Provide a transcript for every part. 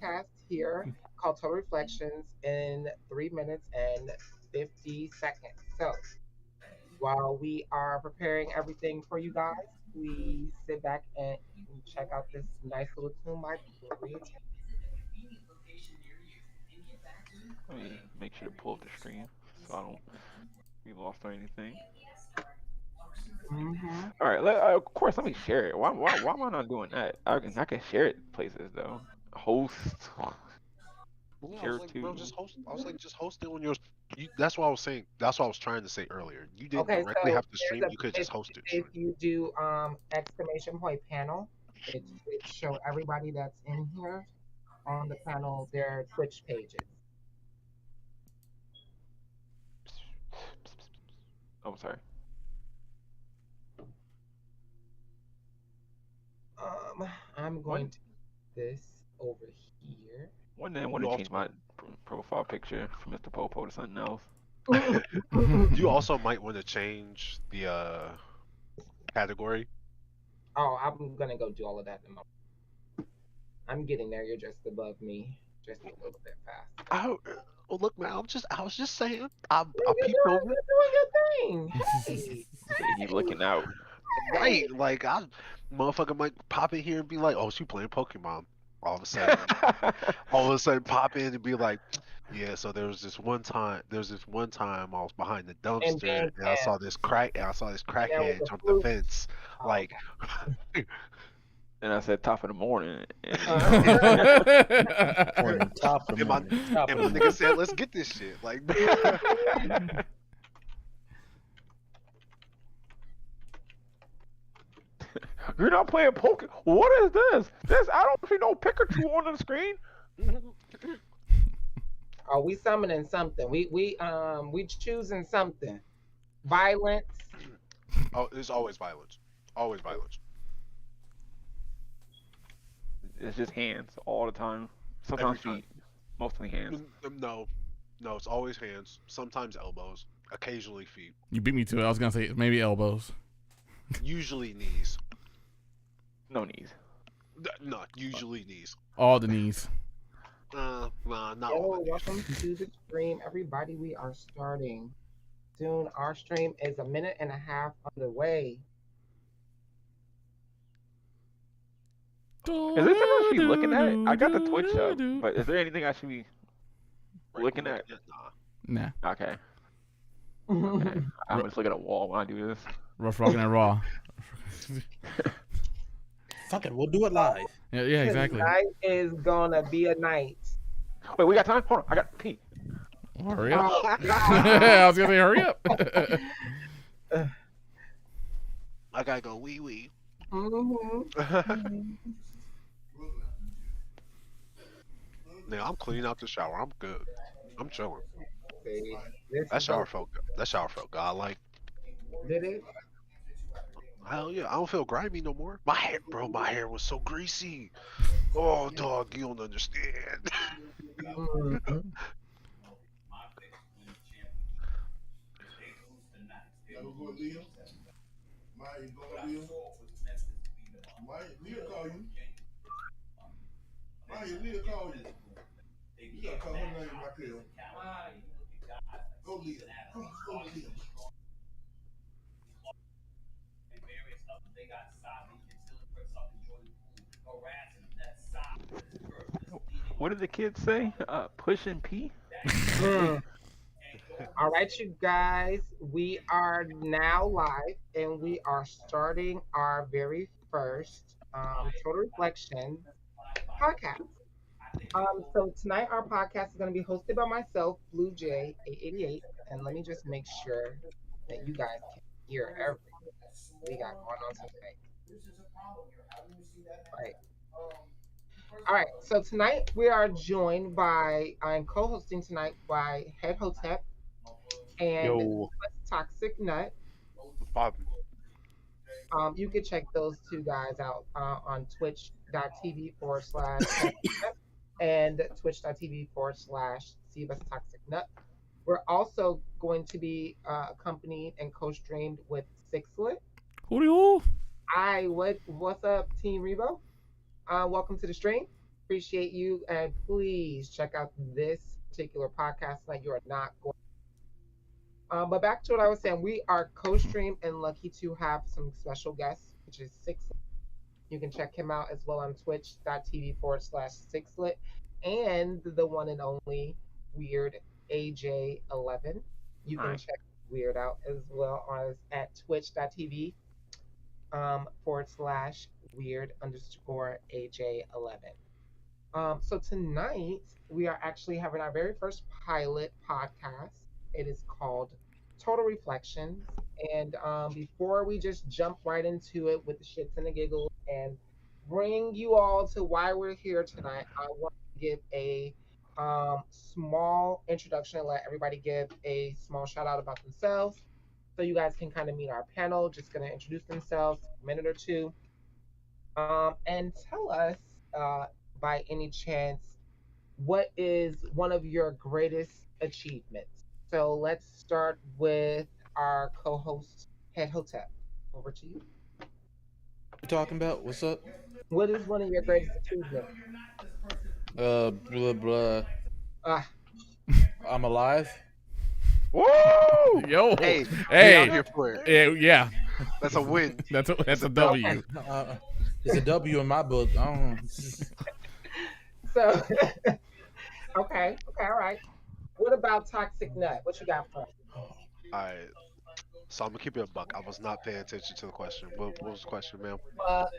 podcast here called Total Reflections in 3 minutes and 50 seconds. So while we are preparing everything for you guys, we sit back and check out this nice little tune by BleuJay's. Let me make sure to pull up the screen so I don't be lost or anything. Mm-hmm. All right, of course, let me share it. Why am I not doing that? I can share it places though. Host, Yeah, I was share like, bro, to. just host. I was like, just host it on yours. That's what I was saying. That's what I was trying to say earlier. You didn't Okay, directly so have to stream. You could just host it. if you do exclamation point panel, it show everybody that's in here on the panel their Twitch pages. Oh, sorry. I'm going One to put this over here. one day I want You to change also, my profile picture from Mr. Popo to something else. you also might want to change the category. Oh, I'm gonna go do all of that in a moment. I'm getting there. You're just above me, just a little bit faster. I, oh look, man, I was just saying. I You're peeped over. doing your thing. Hey, He looking out. hey. Right, like motherfucker might pop in here and be like, "Oh, she playing Pokemon." All of a sudden, all of a sudden, pop in and be like, "Yeah, so there was this one time I was behind the And dumpster being and Pam, I saw this and that was crackhead a jump the fluke. fence." Oh, Like, okay. And I said top of the morning, and and, On the top of the and my morning. Top and of my the nigga morning. said, "Let's get this shit." Like, you're not playing Pokemon. What is this? This I don't see no Pikachu on the screen. Oh, we summoning something. We choosing something. Violence. oh, there's always violence, always violence, It's just hands all the time. every Sometimes time. feet, mostly hands. No, no, it's always hands, sometimes elbows, occasionally feet, You beat me to it. I was gonna say maybe elbows. usually knees. No knees. No, usually knees. All the knees. Nah, not all the Yo, knees. welcome to the stream, everybody. We are starting soon. Our stream is a minute and a half underway. Is there something I should be looking at? I got the Twitch up, but is there anything I should be Right, looking at? nah. Nah. Okay. Okay. I'm just looking at a wall when I do this. Rough rocking and raw. Fuck it, we'll do it live. Yeah, exactly. Tonight is gonna be a night. Wait, we got time? Hold on. I got pee. Hurry up. Oh, I was gonna say hurry up. I gotta go wee wee. mhm. Now I'm cleaning out the shower. I'm good. I'm chilling. See, this That is shower what felt good. That shower felt god like. did it. Hell yeah, I don't feel grimy no more. My hair, bro, my hair was so greasy. Oh, dog, you don't understand. Mhm. What did the kids say? Push and pee? Mm. All right, you guys, we are now live and we are starting our very first Total Reflection podcast. So tonight our podcast is going to be hosted by myself, Blue Jay 888, and let me just make sure that you guys can hear everything we got going on tonight. Right. All right. So tonight we are joined by I'm co-hosting tonight by Head Hotep and Yo, Toxic Nut. Bob, You can check those two guys out on twitch.tv/, and twitch.tv/Sivas Toxic Nut. We're also going to be accompanied and co-streamed with Sixlet. Hooty hoo. What's up, Team Revo? Welcome to the stream. Appreciate you. And please check out this particular podcast. Like you are not going. But back to what I was saying, we are co-stream and lucky to have some special guests, which is Six. You can check him out as well on twitch.tv/sixlet and the one and only Weird AJ11. You can Alright. check Weird out as well on at twitch.tv / weird underscore AJ11. So tonight we are actually having our very first pilot podcast. It is called Total Reflections. And before we just jump right into it with the shits and the giggles and bring you all to why we're here tonight, I want to give a small introduction and let everybody give a small shout out about themselves so you guys can kind of meet our panel. Just going to introduce themselves, a minute or two, and tell us by any chance what is one of your greatest achievements. So let's start with our co-host, Head Hotep. Over to you. You talking about? What's up? What is one of your greatest achievements? Blah blah. Ah, I'm alive. Woo! Yo. Hey, Hey. I'm here for it. Yeah. That's a win. That's a W. It's a W in my book. I don't know. so okay, all right. What about Toxic Nut? What you got for us? All right. So I'm gonna keep it a buck. I was not paying attention to the question. What was the question, ma'am? All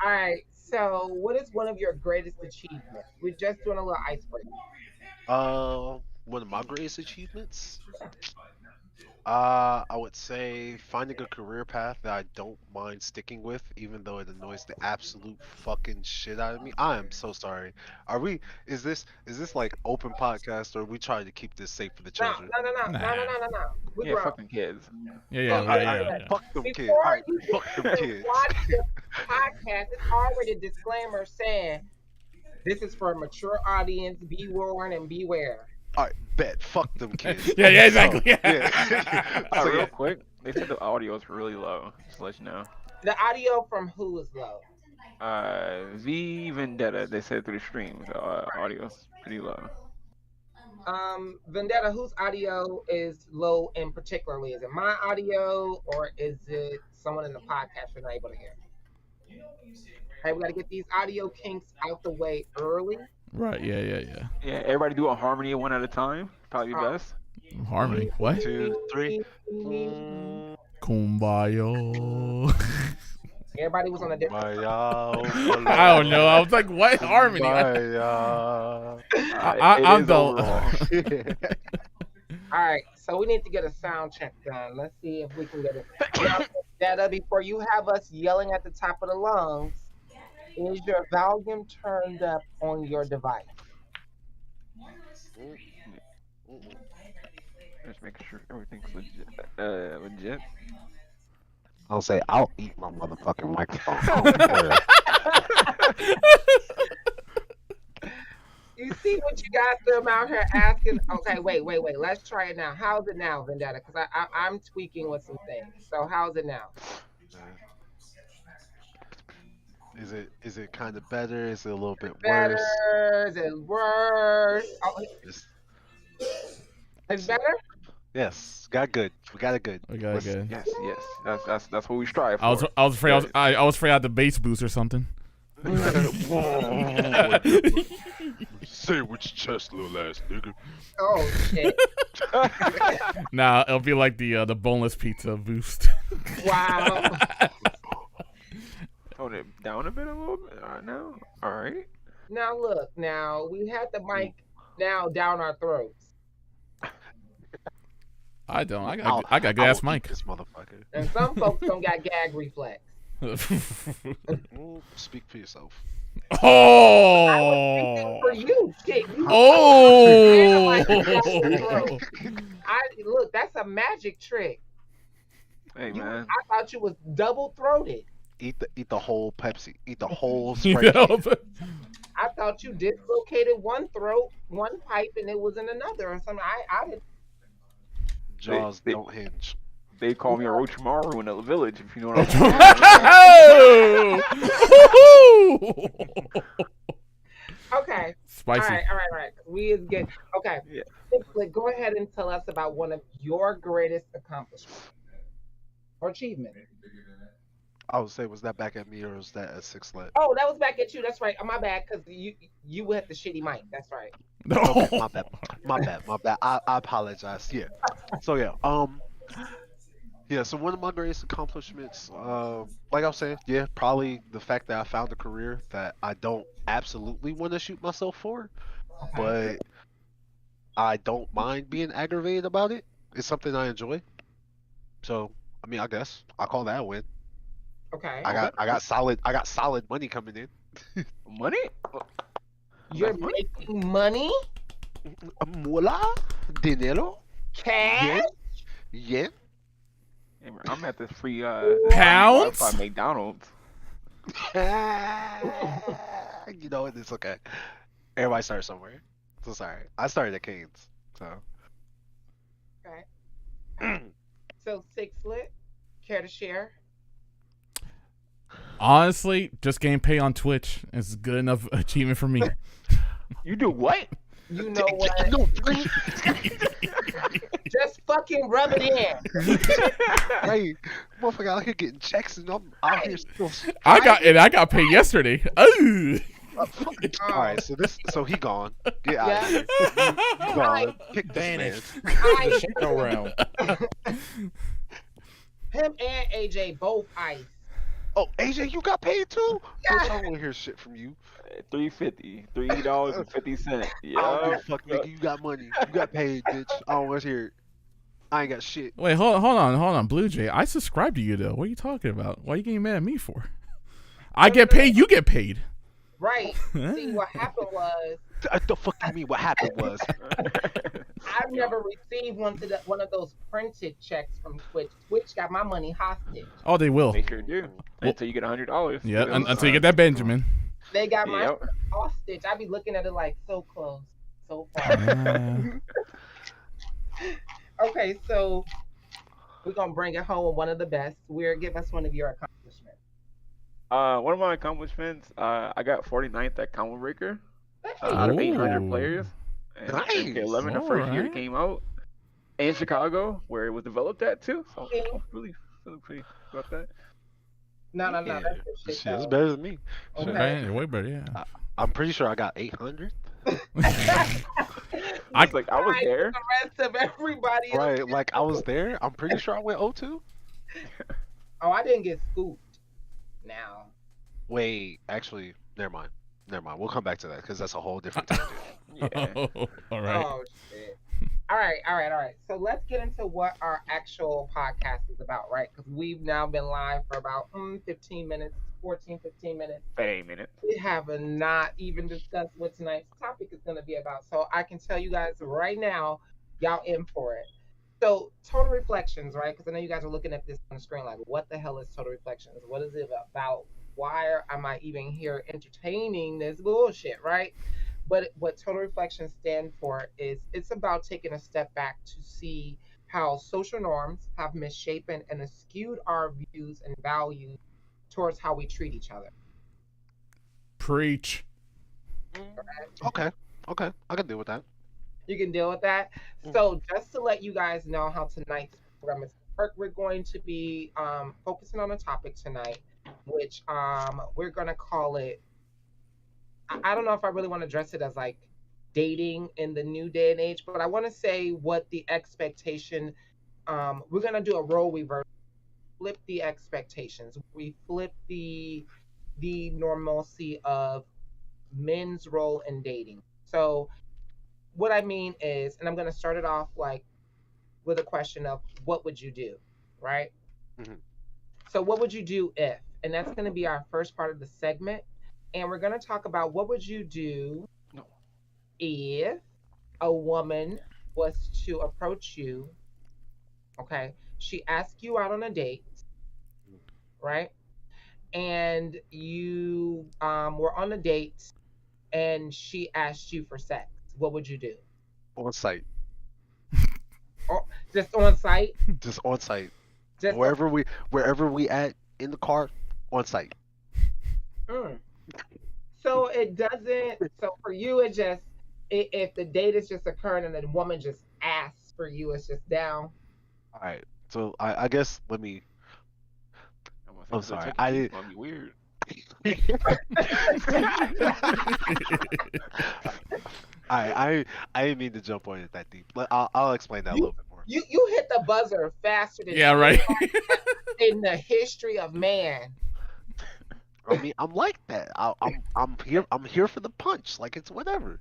right. So, what is one of your greatest achievements? We're just doing a little icebreaker. One of my greatest achievements. I would say finding a career path that I don't mind sticking with, even though it annoys the absolute fucking shit out of me. I am so sorry. Are we? Is this like open podcast, or are we trying to keep this safe for the No, children? no. We Yeah, grown. fucking kids. Yeah. Fuck them kids. Before All right, you fuck them even kids. watch the podcast, it's already a disclaimer saying this is for a mature audience. Be warned and beware. All right, bet. Fuck them kids. Yeah, exactly. So, Yeah. so Real yeah. quick, they said the audio is really low. Just to let you know. The audio from who is low? V Vendetta. They said through the stream, the audio's pretty low. Vendetta, whose audio is low in particularly? Is it my audio or is it someone in the podcast you're not able to hear? Hey, we got to get these audio kinks out the way early. Right. Yeah. Yeah, everybody do a harmony one at a time. Probably best. Harmony. What? 2, 3. Kumbaya. Everybody was on a different. I don't know. I was like, what harmony? I'm It is the. overall. All right, so we need to get a sound check done. Let's see if we can get it. Now, Vendetta, before you have us yelling at the top of the lungs, is your volume turned up on your device? Just making sure everything's legit. I'll say I'll eat my motherfucking microphone. You see what you guys do out here asking? Okay, wait. Let's try it now. How's it now, Vendetta? Because I'm tweaking with some things. So how's it now? Is it kind of better? Is it a little bit Better? worse? Is it worse? Oh, it's better? Yes, got good. We got it good. We got it good. Yes. That's what we strive for. I was afraid I was afraid I had the bass boost or something. Say which chest, little ass nigga. Oh shit! Nah, it'll be like the boneless pizza boost. Wow. Tone it down a little bit. Now, all right. Now look. Now we had the mic now down our throats, I don't. I got good ass mic. This motherfucker. and some folks don't got gag reflex. Speak for yourself. Oh. For you, shit. Oh. Look. That's a magic trick. Hey man. I thought you was double throated. Eat the whole Pepsi. Eat the whole You Sprite. know, can. I thought you dislocated one throat, one pipe, and it was in another or something. I didn't. Jaws don't hinge. They call me a Orochimaru in the village, if you know what I'm saying. Okay. Spicy. All right. We is good. Okay. Yeah. Sixlet, go ahead and tell us about one of your greatest accomplishments or achievements. I would say, was that back at me or was that at Six Lit? Oh, that was back at you. That's right. Oh, my bad, because you with the shitty mic. That's right. Okay, my bad, my bad. I apologize. Yeah. So yeah, yeah. So one of my greatest accomplishments, like I was saying, yeah, probably the fact that I found a career that I don't absolutely want to shoot myself for, Okay. but I don't mind being aggravated about it. It's something I enjoy. So I mean, I guess I call that a win. Okay. Okay. I got solid money coming in. Money? You're That's money. making money, Mola, dinero, cash. yeah. Hey, man, I'm at this free Pounds? Wi-Fi McDonald's. You know what? It's okay. Everybody starts somewhere. So sorry. I started at Canes. So. Okay. So Sixlet, care to share? Honestly, just getting paid on Twitch is good enough achievement for me. You do what? You know what? No, Just fucking rub it in. hey, motherfucker out here getting checks and I'm out here still. I got paid yesterday. Oh. All right, so he gone. Get out of here. You gone. Pick this man. Vanished. I, Shadow realm. him and AJ both ice. Oh, AJ, you got paid too? Yeah. Bitch, I don't want to hear shit from you. $3.50. $3.50. I don't give Yeah. a fuck, nigga. You got money. You got paid, bitch. I don't want to hear it. I ain't got shit. Wait, hold on, BleuJay. I subscribe to you though. What are you talking about? Why are you getting mad at me for? I get paid. You get paid. Right. See, what happened was The fuck you mean? What happened was I've never received one of those printed checks from Twitch. Twitch got my money hostage. Oh, they will. They sure do. Until you get $100. Yeah, until you get that Benjamin. They got my Yep. hostage. I be looking at it like so close, so far. Okay, so we're gonna bring it home with one of the best. Give us one of your accomplishments. One of my accomplishments, I got 49th at Combo Breaker Hey, out of 800 Ooh. players. And Nice. MK11 the first year it Alright. came out. In Chicago, where it was developed at too. So I'm really feeling pretty about that. no, Yeah, that's good shit, shit. that's though. better than me. Okay. Right, way better, yeah. I'm pretty sure I got 800. I was like, I was there. The rest of everybody. Right, like I was there. I'm pretty sure I went 02. Oh, I didn't get scooped. Now. Wait, actually, never mind. We'll come back to that because that's a whole different tangent. Yeah. All right. Oh shit. All right. So let's get into what our actual podcast is about, right? Because we've now been live for about 15 minutes, 15 minutes. 8 minutes. We have not even discussed what tonight's topic is going to be about. So I can tell you guys right now, y'all in for it. So total reflections, right? Because I know you guys are looking at this on the screen like, what the hell is total reflections? What is it about? Why am I even here entertaining this bullshit, right? But what total reflections stand for is it's about taking a step back to see how social norms have misshapen and skewed our views and values towards how we treat each other. Preach. Okay, I can deal with that. You can deal with that. So just to let you guys know how tonight's program is, we're going to be focusing on a topic tonight, which we're gonna call it. I don't know if I really want to address it as like dating in the new day and age, but I want to say what the expectation. We're gonna do a role reverse, flip the expectations. We flip the normalcy of men's role in dating. So what I mean is, and I'm gonna start it off like with a question of what would you do, right? Mhm. So what would you do if, and that's going to be our first part of the segment, and we're going to talk about what would you do if a woman was to approach you, okay, she asked you out on a date, right, and you were on a date and she asked you for sex, what would you do? On site, Or just on site? just on site. Just Wherever we at in the car, on site. Mm. So it doesn't. So for you, it just if the date is just occurring and the woman just asks for you, it's just down. All right. So I guess let me. I'm gonna say I'm because sorry. Chuck E. I Cheese did. gonna be weird. I didn't mean to jump on it that deep. I'll explain that a You little bit more. you hit the buzzer faster than Yeah, right. anybody in the history of man. I mean, I'm like that. I'm here. I'm here for the punch. Like it's whatever.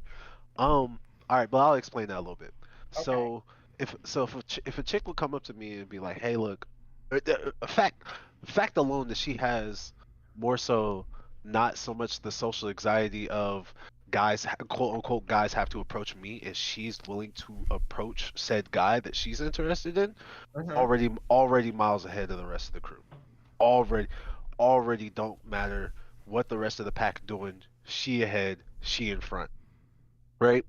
All right, but I'll explain that a little bit. Okay. So if a chick would come up to me and be like, "Hey, look," a fact alone that she has more so not so much the social anxiety of guys, quote unquote, guys have to approach me, is she's willing to approach said guy that she's interested in, Mhm. already miles ahead of the rest of the crew. Already, already don't matter what the rest of the pack doing. She ahead, she in front, right?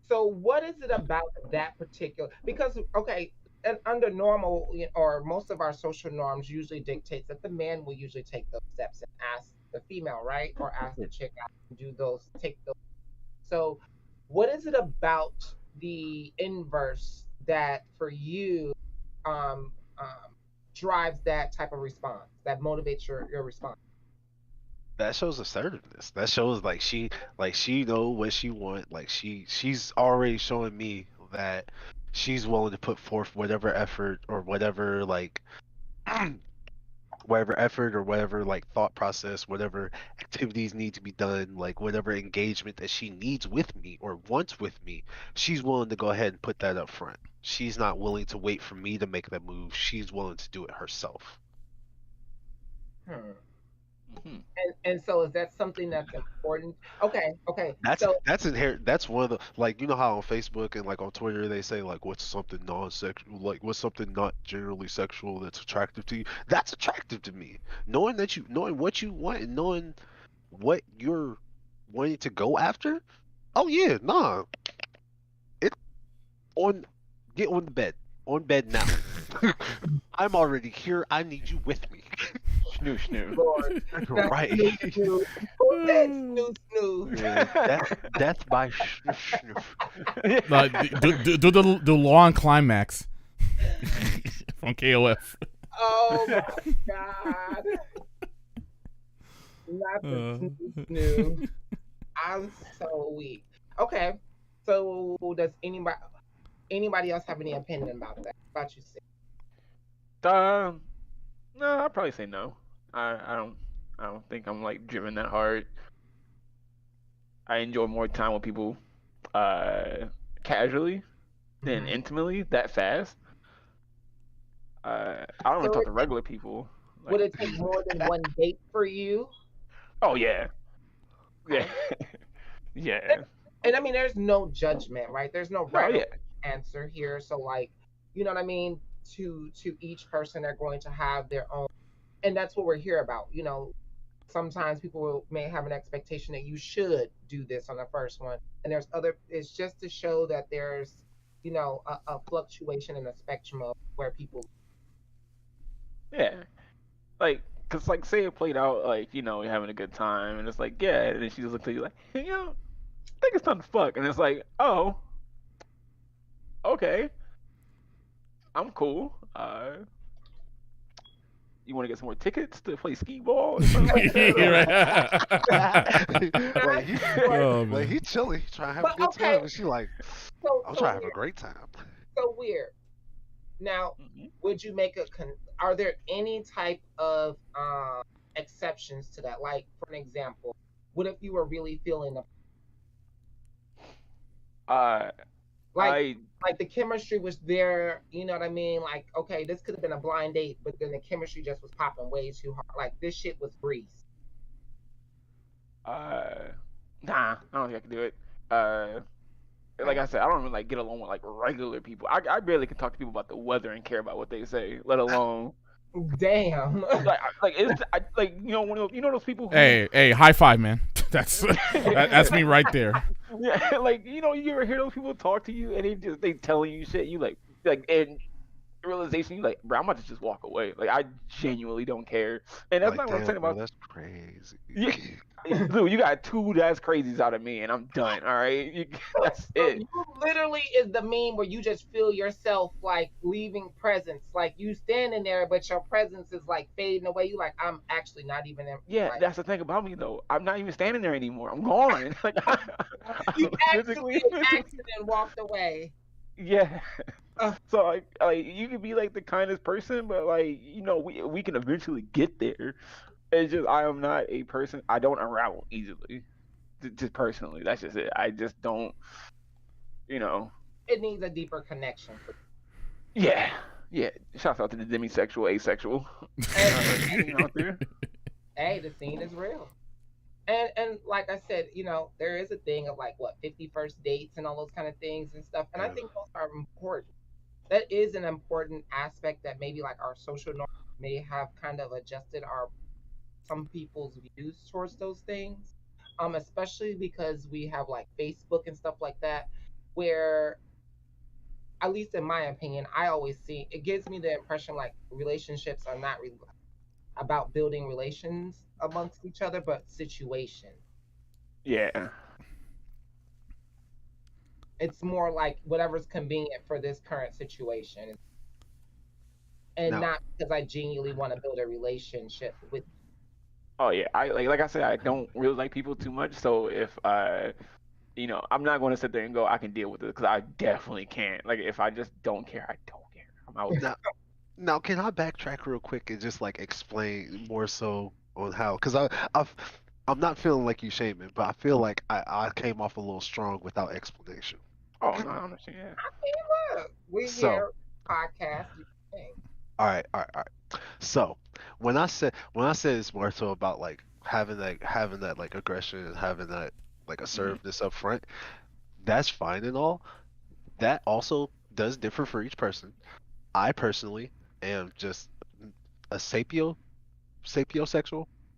So what is it about that particular? Because okay, and under normal or most of our social norms usually dictates that the man will usually take those steps and ask the female, right, or ask the chick out and do those, take those. So what is it about the inverse that for you um, drives that type of response that motivates your response? That shows assertiveness. That shows like she know what she want. Like she's already showing me that she's willing to put forth whatever effort or whatever like whatever effort or whatever like thought process, whatever activities need to be done, like whatever engagement that she needs with me or wants with me, she's willing to go ahead and put that up front. She's not willing to wait for me to make that move. She's willing to do it herself. Hmm. Mhm. And so is that something that's important? Okay, okay. So That's inherent. That's one of the like you know how on Facebook and like on Twitter they say like what's something non-sexual, like what's something not generally sexual that's attractive to you. That's attractive to me. Knowing what you want and knowing what you're wanting to go after. Oh yeah, nah. It on get on the bed. On bed now. I'm already here. I need you with me. Snoo snoo. Lord, that's Right. snooze, snooze. Who said snooze, snooze? Yeah, death by sniff. Like, do the long climax from KOF. Oh my God. Not the snooze, snooze. I'm so weak. Okay. So does anybody else have any opinion about that? About you, Sid? Um, no, I'd probably say no. I don't think I'm like driven that hard. I enjoy more time with people, uh, casually than Mhm. intimately that fast. I don't even So talk to regular people. would Like, it take more than one date for you? oh yeah, yeah, yeah. And I mean, there's no judgment, right? There's no No, right or yeah, wrong answer here. So like, you know what I mean? To each person, they're going to have their own, and that's what we're here about. Sometimes people may have an expectation that you should do this on the first one, and there's other. It's just to show that there's, a fluctuation in the spectrum of where people. yeah. Like, cause like say it played out like you're having a good time and it's like yeah, and then she just looked at you like hey, I think it's time to fuck, and it's like oh okay, I'm cool. You want to get some more tickets to play skee ball or something like that? like he Oh like he man. chilling, he trying to have a But good okay, time, and she like, so I'm so trying to have a weird, great time. so weird. Now, Mhm. would you make are there any type of exceptions to that? Like, for an example, what if you were really feeling Uh, like I like the chemistry was there, you know what I mean? Like, okay, this could have been a blind date, but then the chemistry just was popping way too hard. Like this shit was grease. uh nah, I don't think I can do it. Uh, like Okay. I said, I don't even like get along with like regular people. I barely can talk to people about the weather and care about what they say, let alone Damn. like it's like those people who Hey, high five, man. That's me right there. yeah, like you ever hear those people talk to you and they telling you shit you like and realization, you like, bro, I'm about to just walk away. Like, I genuinely don't care. And that's Like, not what I'm damn, saying bro, about that's crazy. you. Dude, you got two that's crazies out of me, and I'm done. All right, that's So it. you literally is the meme where you just feel yourself like leaving presence, like you standing there, but your presence is like fading away. You like, I'm actually not even in, Yeah, like that's the thing about me though. I'm not even standing there anymore. I'm gone. Like, you physically, actually in mentally. accident walked away. Yeah. Uh, So like you can be like the kindest person, but like we can eventually get there. It's just I am not a person. I don't unravel easily. Just personally, that's just it. I just don't. You know. it needs a deeper connection for. Yeah. Yeah. Shouts out to the demisexual, asexual And scene out there. hey, the scene is real. And like I said, there is a thing of like what 51st dates and all those kind of things and stuff. And I Yeah. think those are important. That is an important aspect that maybe like our social norms may have kind of adjusted our some people's views towards those things. Especially because we have like Facebook and stuff like that, where at least in my opinion, I always see it gives me the impression like relationships are not about building relations amongst each other, but situations. Yeah. It's more like whatever's convenient for this current situation, and Now, not because I genuinely want to build a relationship with. Oh yeah. I like I said, I don't really like people too much. So if I'm not going to sit there and go, I can deal with it because I definitely can't. Like if I just don't care, I don't care. I'm out. now, now, can I backtrack real quick and just like explain more so on how? Because I'm not feeling like you shaming, but I feel like I came off a little strong without explanation. Oh no, I understand. Yeah. I mean, look, we So, here podcast. You think. all right, all right, all right. So, when I said it's more so about like having that like aggression and having that like Hmm. assertiveness up front, that's fine and all. That also does differ for each person. I personally am just a sapiosexual.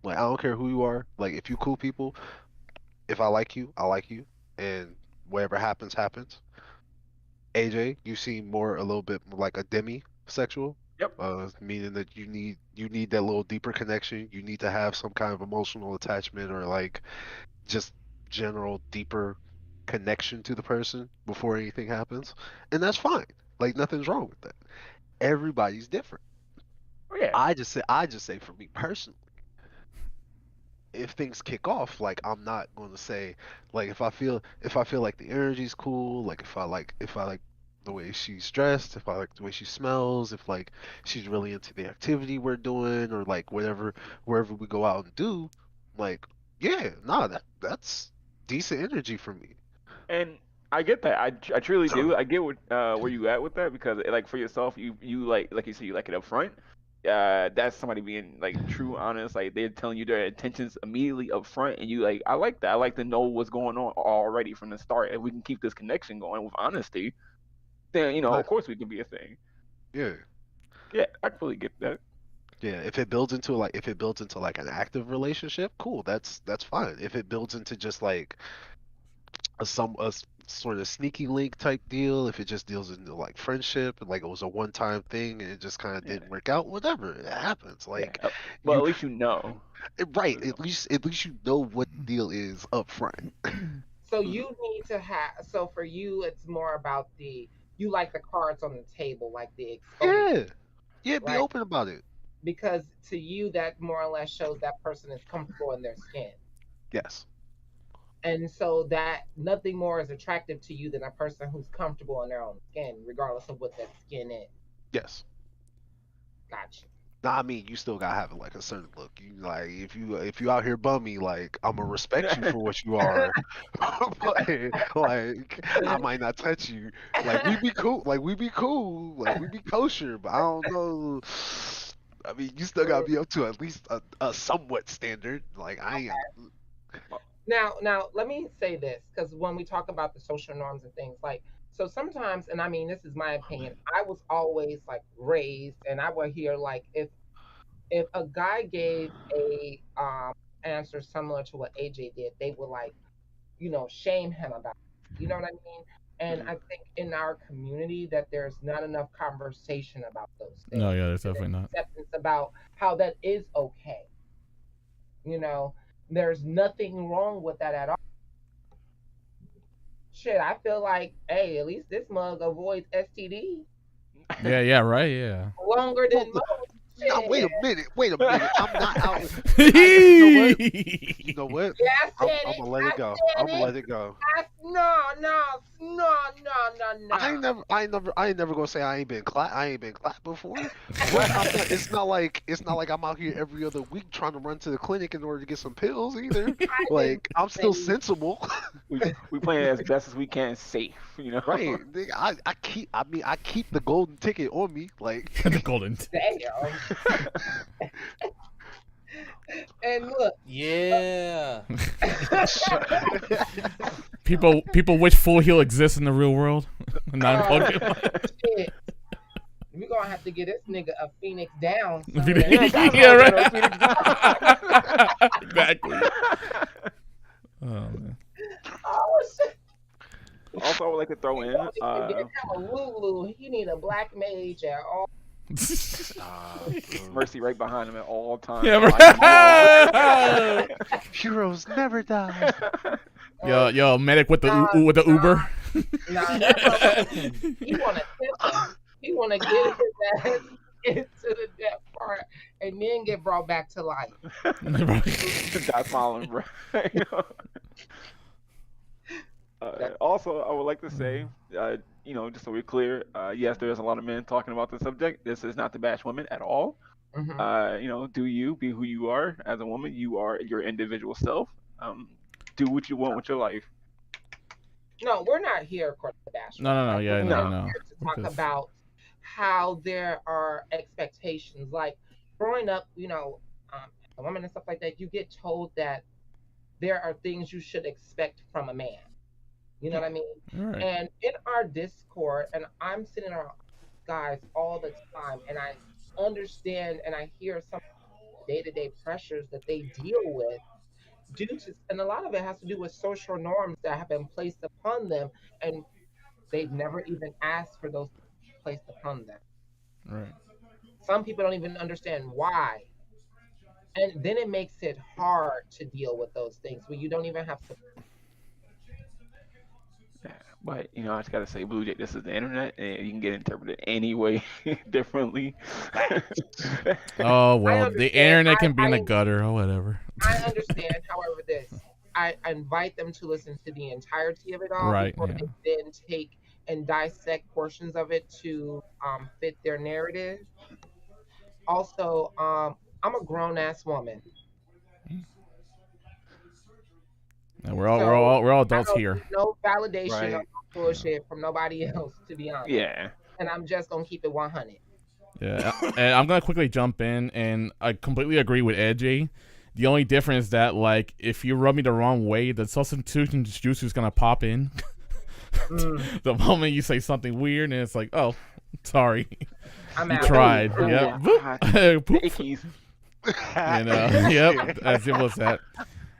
Like I don't care who you are. Like if you cool people, if I like you, I like you, and whatever happens, happens. AJ, you seem more a little bit like a demisexual, Yep. meaning that you need that little deeper connection. You need to have some kind of emotional attachment or like just general deeper connection to the person before anything happens, and that's fine. Like nothing's wrong with that. Everybody's different. Oh yeah. I just say for me personally, if things kick off, like I'm not going to say like if I feel like the energy's cool, like if I like the way she's dressed, if I like the way she smells, if like she's really into the activity we're doing or like whatever wherever we go out and do, like yeah, nah, that's decent energy for me. And I get that. I truly do. I get what where you at with that because like for yourself, you like you said, you like it up front. That's somebody being like true, honest. Like they're telling you their intentions immediately up front, and you like, I like that. I like to know what's going on already from the start. If we can keep this connection going with honesty, then of Exactly. course we can be a thing. Yeah. Yeah, I fully get that. Yeah, if it builds into like an active relationship, cool. That's fine. If it builds into just like sort of sneaky link type deal, if it just deals into like friendship and like it was a one-time thing and it just kind of Yeah, didn't work out, whatever, it happens. yeah. Like But you at least you know. right, at least you know what the deal is up front. So you need to have. So for you, it's more about you like the cards on the table, like the exposure, Yeah. Yeah, be right? open about it. Because to you, that more or less shows that person is comfortable in their skin. Yes. And so that nothing more is attractive to you than a person who's comfortable in their own skin, regardless of what that skin is. Yes. Gotcha. Nah, I mean, you still gotta have like a certain look. You like if you out here bummy, like I'm gonna respect you for what you are, but like I might not touch you. Like we be kosher, but I don't know. I mean, you still gotta be up to at least a somewhat standard. Like I ain't. Now, let me say this because when we talk about the social norms and things like, so sometimes, and I mean, this is my opinion. I was always like raised, and I would hear like if a guy gave a answer similar to what AJ did, they would like shame him about it. You know what I mean? And I think in our community that there's not enough conversation about those No, things. yeah, there's definitely not. Acceptance about how that is okay. You know, there's nothing wrong with that at all. Shit, I feel like, hey, at least this mug avoids STD Yeah, right, yeah. longer Well, than most. no, Shit. wait a minute. Wait a minute. I'm not out. You know what? You know what? Yeah, I said I'm it. gonna let I it go. said I'm gonna it. let it go. No. I ain't never gonna say I ain't been clapped before. But it's not like I'm out here every other week trying to run to the clinic in order to get some pills either. I didn't Like I'm still say sensible. We playing it as best as we can, safe. Right. Nigga, I keep the golden ticket on me. Like The golden. damn. And look, Yeah. People wish Full Heal exists in the real world. Not in Pokemon. shit. We're gonna have to get this nigga a Phoenix down. Yeah, right. Exactly. Oh man. Oh shit. Also, I would like to throw in. Get him a Lulu. He need a black mage at all. Mercy right behind him at all times. Yeah, right. heroes never die. Yo, medic with the Uber. Nah, that's he wanna tip him. He wanna get his ass into the death part and then get brought back to life. Die smiling, bro. Also, I would like to say, just so we're clear, yes, there's a lot of men talking about the subject. This is not to bash women at all. Do you be who you are as a woman? You are your individual self. Do what you want with your life. No, we're not here for the bash. No, yeah, We're no. here to talk about how there are expectations. Like growing up, a woman and stuff like that, you get told that there are things you should expect from a man. You know what I mean? Right. And in our Discord, and I'm sitting around guys all the time, and I understand and I hear some day-to-day pressures that they deal with due to, and a lot of it has to do with social norms that have been placed upon them, and they've never even asked for those placed upon them. Right. Some people don't even understand why. And then it makes it hard to deal with those things where you don't even have to. But I just gotta say, BleuJay, this is the internet, and you can get interpreted any way differently. Oh well, the understand. internet can be in the I- gutter or whatever. I understand, however, I invite them to listen to the entirety of it all Right, before yeah. they then take and dissect portions of it to fit their narrative. Also, I'm a grown ass woman. And we're all adults I don't here. need no validation Right. or bullshit from nobody else, to be honest. Yeah. And I'm just gonna keep it 100. Yeah, and I'm gonna quickly jump in, and I completely agree with AJ. The only difference is that, like, if you rub me the wrong way, the substitution juice is gonna pop in. The moment you say something weird, and it's like, oh, sorry, I'm you out. tried. Oh, Yep. God. Boop. The ickies. Yep, as simple as that.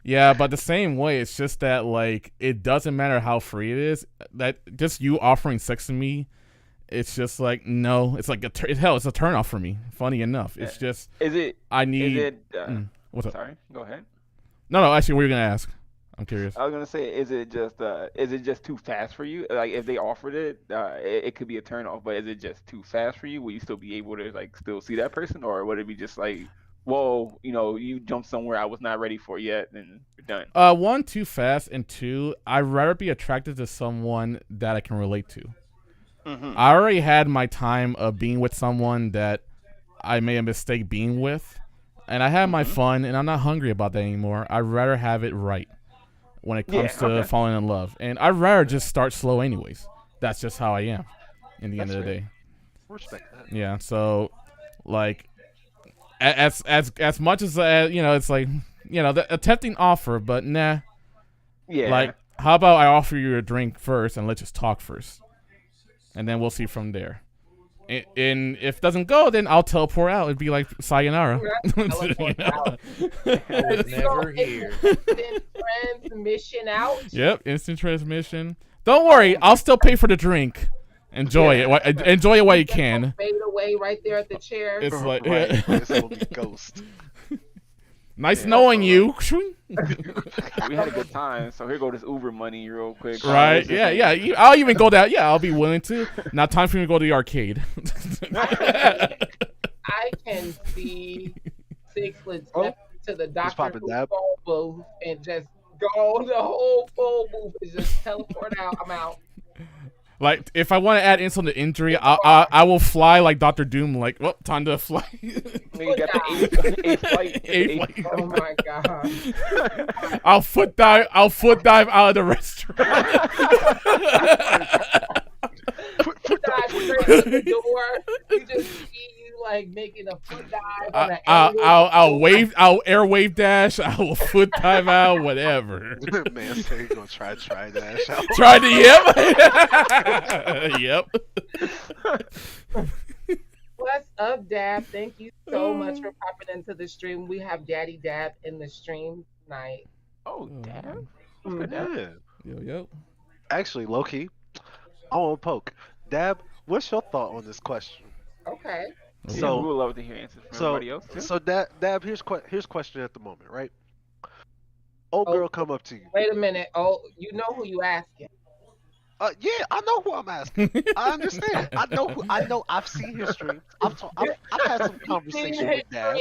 Yeah, but the same way, it's just that, like, it doesn't matter how free it is. That just you offering sex to me, it's just like, no, it's like it's a turn off for me. Funny enough, it's just Is it? I need. Is it? What's up? Sorry. Go ahead. No, actually, what are you gonna ask? I'm curious. I was gonna say, is it just too fast for you? Like, if they offered it, it could be a turn off. But is it just too fast for you? Will you still be able to still see that person, or would it be just like, whoa, you jumped somewhere I was not ready for yet, and you're done? One, too fast, and two, I'd rather be attracted to someone that I can relate to. Mm-hmm. I already had my time of being with someone that I made a mistake being with, and I had my fun, and I'm not hungry about that anymore. I'd rather have it right when it comes to falling in love, and I'd rather just start slow anyways. That's just how I am in the end of the day. Respect that. Yeah, so like as much as it's like the tempting offer, but nah. Yeah. Like, how about I offer you a drink first and let's just talk first, and then we'll see from there. And if it doesn't go, then I'll teleport out. It'd be like sayonara. Teleport out. Never here. Instant transmission out. Yep, instant transmission. Don't worry, I'll still pay for the drink. Enjoy Yeah. it. Enjoy it while you Just gonna can. fade away right there at the chair. It's like Right, it's gonna be ghost. nice Yeah, knowing so, you. We had a good time, so here go this Uber money real quick. Right? Yeah. I'll even go down. Yeah, I'll be willing to. Now, time for me to go to the arcade. I can see Sixlet Oh, step to the Doctor popping Who dab. phone booth and just go. The whole phone booth is just teleport out. I'm out. Like, if I want to add insult to injury, I will fly like Doctor Doom. Like, well, time to fly. You got the eighth flight. Eighth flight. Oh my god. I'll foot dive out of the restaurant. Dive straight to the door. You just see you like making a foot dive on an I'll air wave dash. I will foot dive out, whatever. Man said he's gonna try dash out. Try to yep. What's up, Dab? Thank you so much for popping into the stream. We have Daddy Dab in the stream tonight. Oh, damn. Yeah. Yo. Actually, low key, I want to poke. Dab, what's your thought on this question? Okay. So we would love to hear answers from everybody else too. So Dab, here's question at the moment, right? Old Oh. girl come up to you. Wait a minute. Oh, you know who you asking? Yeah, I know who I'm asking. I understand. I know. I've seen his streams. I've had some conversation with Dab.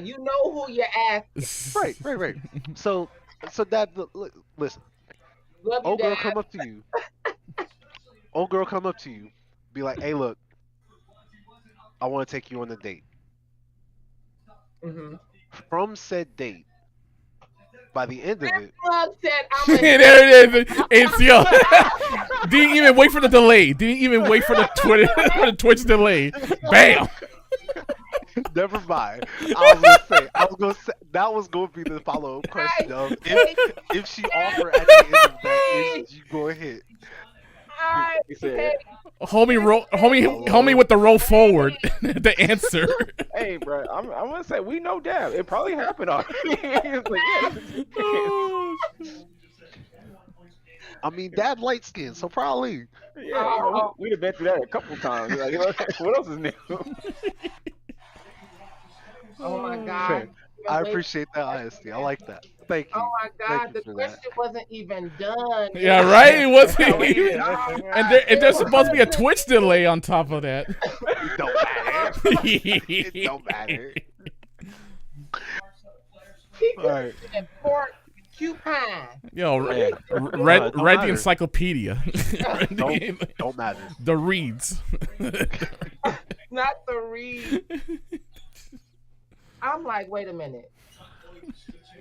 You know who you asking. Right. So Dab, listen. Love you, Old girl Dab. come up to you. Old girl come up to you. Be like, hey, look, I want to take you on a date. Mm-hmm. From said date, by the end of it, Plug said I'm a There it is. It's yo. Didn't even wait for the delay. Didn't even wait for the Twitch delay. Bam. never mind. I was gonna say that was gonna be the follow-up question of if she offered at the end of that, is you go ahead. He said, Homie with the roll forward. The answer. "Hey, bro, I'm gonna say we know Dab. It probably happened already." It's like, yeah, I mean, Dab light skin, so probably. yeah, we'd have been through that a couple times. Like, what else is new? Oh my Fair. god. I appreciate that honesty. I like that. Thank you. Oh my god, Thank you the for question wasn't even done. Yeah, right. It wasn't even. Oh, And there's supposed to be a Twitch delay on top of that. It don't matter. It don't matter. People All right. said pork coupon. Yo, Yeah. read Don't the matter. encyclopedia. Don't matter. The reads. Not the read. I'm like, wait a minute.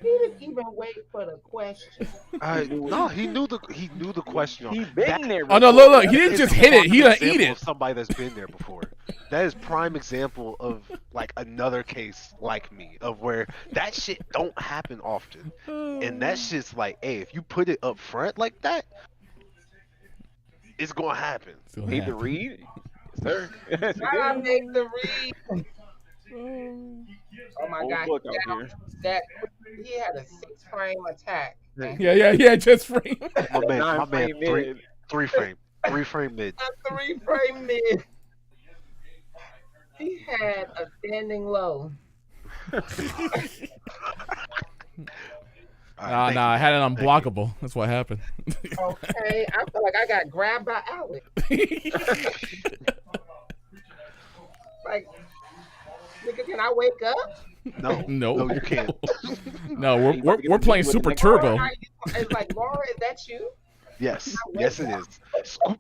He didn't even wait for the question. No, he knew the question. He been there. Oh no, look, he didn't just hit it. He done eat Example it. of somebody that's been there before. That is prime example of like another case like me of where that shit don't happen often, and that shit's like, hey, if you put it up front like that, it's gonna happen. Need to read, sir. I make the read. Oh my Old god, book out here. that he had a 6-frame attack. Yeah, just frame. My man, Nine frame three frame mid. A 3-frame mid. He had a standing low. Alright, Nah, I had it unblockable. That's what happened. Okay, I feel like I got grabbed by Alex. Like, nigga, can I wake up? No, No, you can't. No, we're playing Super Turbo. It's like, Laura, is that you? Yes, yes, it is. Scoop.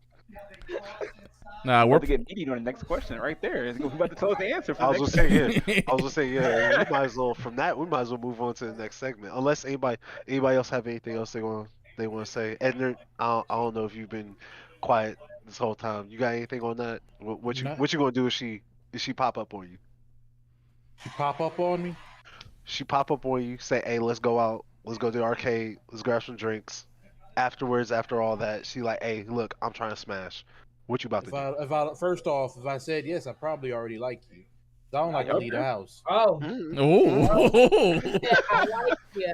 Nah, We're we're to get meaty on the next question right there. He's about to tell us the answer. For I the was next gonna say yeah. We might as well from that. We might as well move on to the next segment. Unless anybody else have anything else they want to say. Edner, I don't know if you've been quiet this whole time. You got anything on that? What you gonna do if she pop up on you? You pop up on me? She pop up on you, say, "Hey, let's go out. Let's go to the arcade. Let's grab some drinks." Afterwards, after all that, she like, "Hey, look, I'm trying to smash. What you about to do?" First off, if I said yes, I probably already like you. I don't like to leave the house. Oh, oh. yeah, I like you,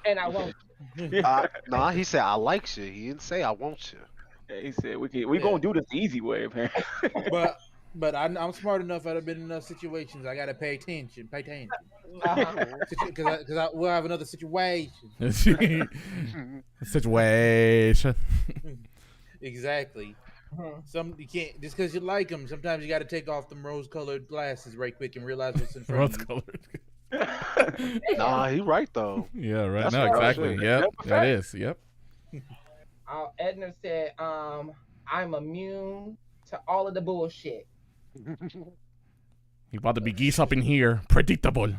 and I won't. Nah, he said I like you. He didn't say I want you. He said we Yeah. gonna do this the easy way, apparently. But I'm smart enough. I've been in enough situations. I gotta pay attention. Pay attention. Uh-huh. Because I will have another situation. Situation. Exactly. Mhm. Some you can't just because you like them. Sometimes you got to take off them rose-colored glasses right quick and realize what's in front Rose of you. colored. Nah, he right though. Yeah, right. That's No, real exactly. shit. Yep, That's a that fact. is. Yep. Edna said, I'm immune to all of the bullshit. You about to be geese up in here. Predictable.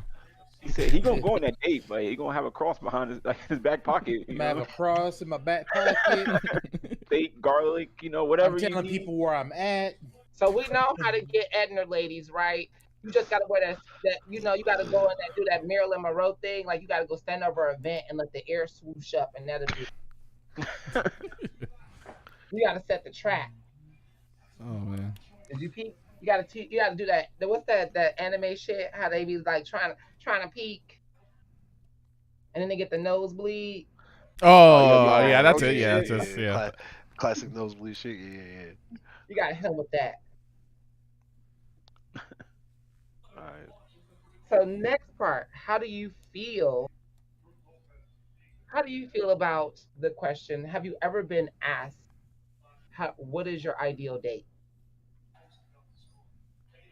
He said he gonna go on that date, but he gonna have a cross behind his his back pocket. I'm You gonna have know, a cross in my back pocket. steak, garlic, whatever I'm you telling need. people where I'm at. So we know how to get Edna ladies, right? You just gotta wear that you gotta go in and do that Marilyn Monroe thing. Like you gotta go stand over a vent and let the air swoosh up and that'll do. You gotta set the trap. Oh man. Did you peek? You gotta do that. What's that anime shit? How they be like trying to peek and then they get the nosebleed. Oh, yo, Oh yo, yeah, that's oh it. Yeah, shit. it's just yeah. Classic nosebleed shit. Yeah. You gotta hit 'em with that. All right. So next part, how do you feel about the question, have you ever been asked what is your ideal date?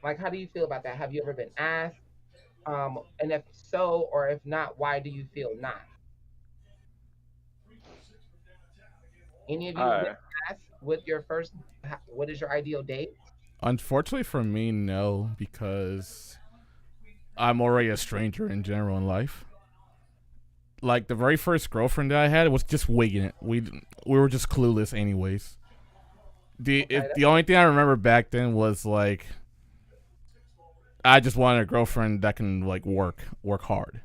Like how do you feel about that? Have you ever been asked? And if so, or if not, why do you feel not? Any of you been Uh, asked what your first what is your ideal date? Unfortunately for me, no, because I'm already a stranger in general in life. Like the very first girlfriend that I had was just wigging it. We were just clueless, anyways. Okay, The only thing I remember back then was like I just wanted a girlfriend that can like work hard.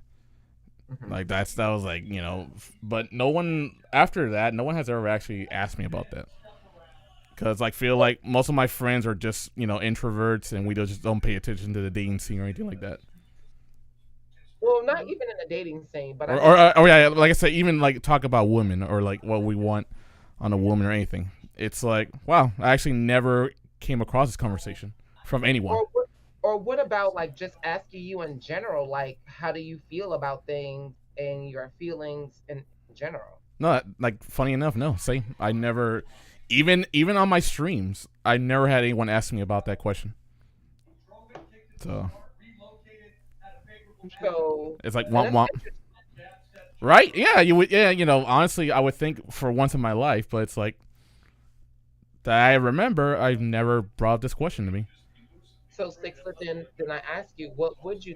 mhm. Like that was like but no one after that, no one has ever actually asked me about that. Cause like feel like most of my friends are just introverts and we just don't pay attention to the dating scene or anything like that. Well, not even in the dating scene, but I mean, Or yeah, like I said, even like talk about women or like what we want on a woman or anything. It's like wow, I actually never came across this conversation from anyone. or what about like just asking you in general, like how do you feel about things and your feelings in general? No, like funny enough, no. Same. I never, even on my streams, I never had anyone ask me about that question. So So it's like and womp womp. Right? Yeah, you would. Yeah, honestly, I would think for once in my life, but it's like that I remember. I've never brought this question to me. so Sixer, then I ask you, what would you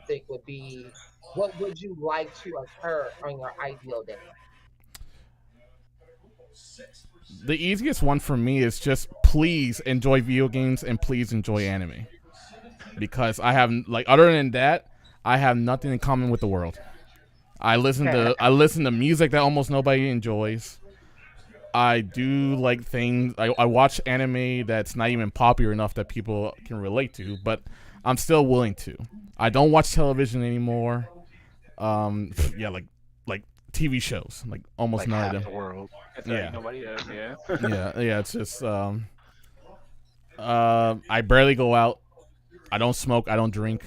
like to occur on your ideal day? The easiest one for me is just please enjoy video games and please enjoy anime, because I have like other than that, I have nothing in common with the world. Okay. I listen to music that almost nobody enjoys. I do like things. I watch anime that's not even popular enough that people can relate to, but I'm still willing to. I don't watch television anymore. Yeah, like TV shows, like almost Like none half of the them. world. that's Yeah. nobody does. Yeah. Yeah. It's just I barely go out. I don't smoke. I don't drink.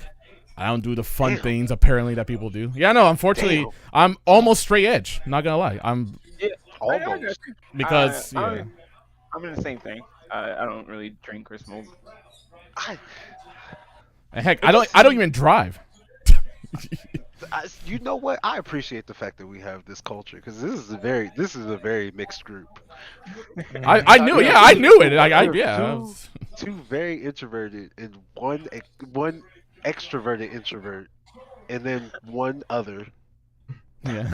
I don't do the fun Damn. things apparently that people do. Yeah, no. Unfortunately, Damn. I'm almost straight edge. Not gonna lie. I'm Yeah. I got Almost. you. because yeah. I'm in the same thing. I don't really drink or smoke. I, And heck, It just I don't seems- even drive. you know what? I appreciate the fact that we have this culture because this is a very mixed group. I knew. Yeah, I knew it. We're Yeah. two very introverted and one extroverted introvert, and then one other. Yeah.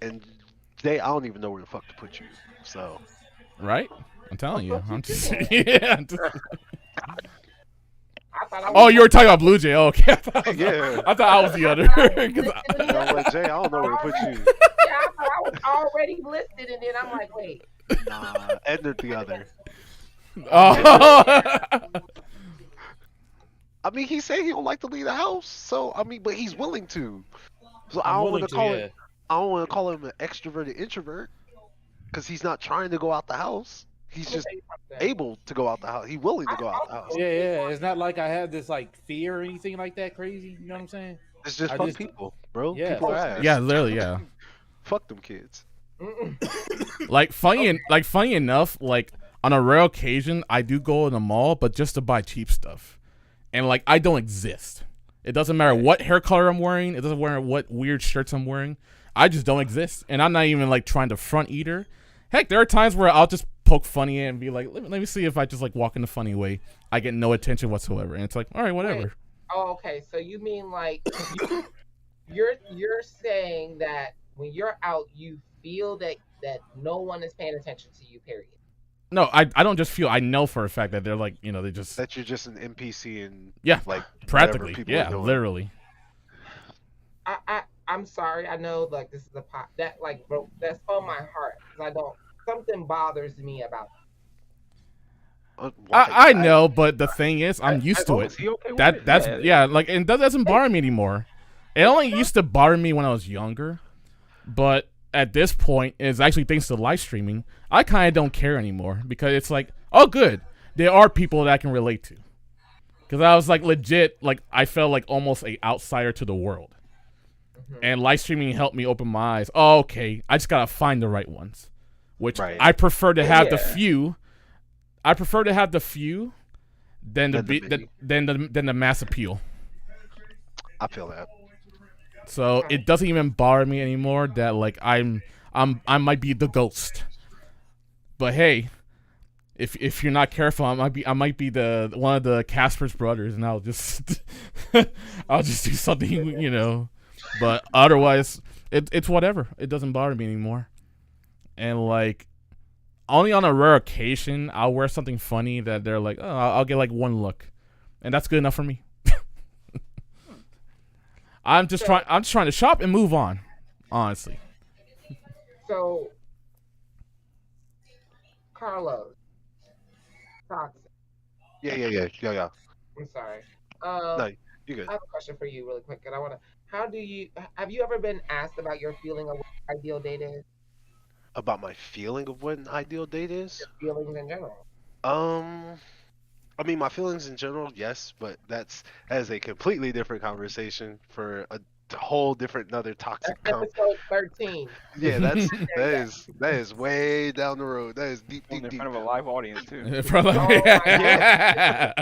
And I don't even know where the fuck to put you. So Right? I'm telling you. What I'm you just, doing? yeah. I'm just- I thought I oh, was you were talking about BleuJay. Oh, okay. yeah. I thought I was the other. 'Cause And I'm like, Jay, I don't know where to put you. yeah, I thought I was already listed, and then I'm like, wait. Nah, Edna the other. oh. I mean, he said he don't like to leave the house, so I mean, but he's willing to. So I I'm don't willing want to to. call Yeah. it. I don't want to call him an extroverted introvert because he's not trying to go out the house. He's Let me just tell you something. able to go out the house. He's willing I to go out the house. also Yeah, think yeah. It's not like I have this like fear or anything like that crazy. You know what I'm saying? It's just I fuck just people, bro. yeah, People are fuck Yeah, ass. literally, yeah. Fuck them kids. mm-mm. Like funny Okay. and like funny enough, like on a rare occasion, I do go in the mall, but just to buy cheap stuff, and like I don't exist. It doesn't matter what hair color I'm wearing. It doesn't matter what weird shirts I'm wearing. I just don't exist, and I'm not even like trying to front eater. Heck, there are times where I'll just poke funny and be like, let me see if I just like walk in the funny way. I get no attention whatsoever, and it's like, all right, Wait. whatever. Oh, okay. So you mean like you're saying that when you're out, you feel that no one is paying attention to you. Period. No, I don't just feel. I know for a fact that they're like, they just That you're just an NPC and yeah, like whatever practically, people are yeah, doing. literally. I'm sorry. I know like this is a pot that like bro that's on my heart because I don't something bothers me about Why? I know, but the thing is, I'm used to Oh, it. is he okay with it? That's Yeah. yeah, like and that doesn't bother me anymore. It only used to bother me when I was younger, but at this point, it's actually thanks to live streaming. I kind of don't care anymore because it's like, oh, good, there are people that I can relate to. Because I was like legit, like I felt like almost a outsider to the world, it. and live streaming helped me open my eyes. Oh, okay, I just gotta find the right ones, which Right. I prefer to have the Yeah. few. I prefer to have the few than Than the many. than the mass appeal. I feel that. So it doesn't even bother me anymore that like I might be the ghost. But hey, if you're not careful, I might be the one of the Casper's brothers, and I'll just I'll just do something. But otherwise, it's whatever. It doesn't bother me anymore. And like only on a rare occasion, I'll wear something funny that they're like, oh, I'll get like one look, and that's good enough for me. I'm just trying to shop and move on. Honestly. So Carlos, toxic. Yeah. I'm sorry. No, you're good. I have a question for you really quick, and I want to. How do you have you ever been asked about your feeling of what ideal date is? About my feeling of what an ideal date is? Feelings in general. Um, I mean, my feelings in general, yes, but that is a completely different conversation for a whole different another That's toxic episode 13. Yeah, that There you is way down the road. That is deep, On deep, in deep. front of a live audience too. From Oh my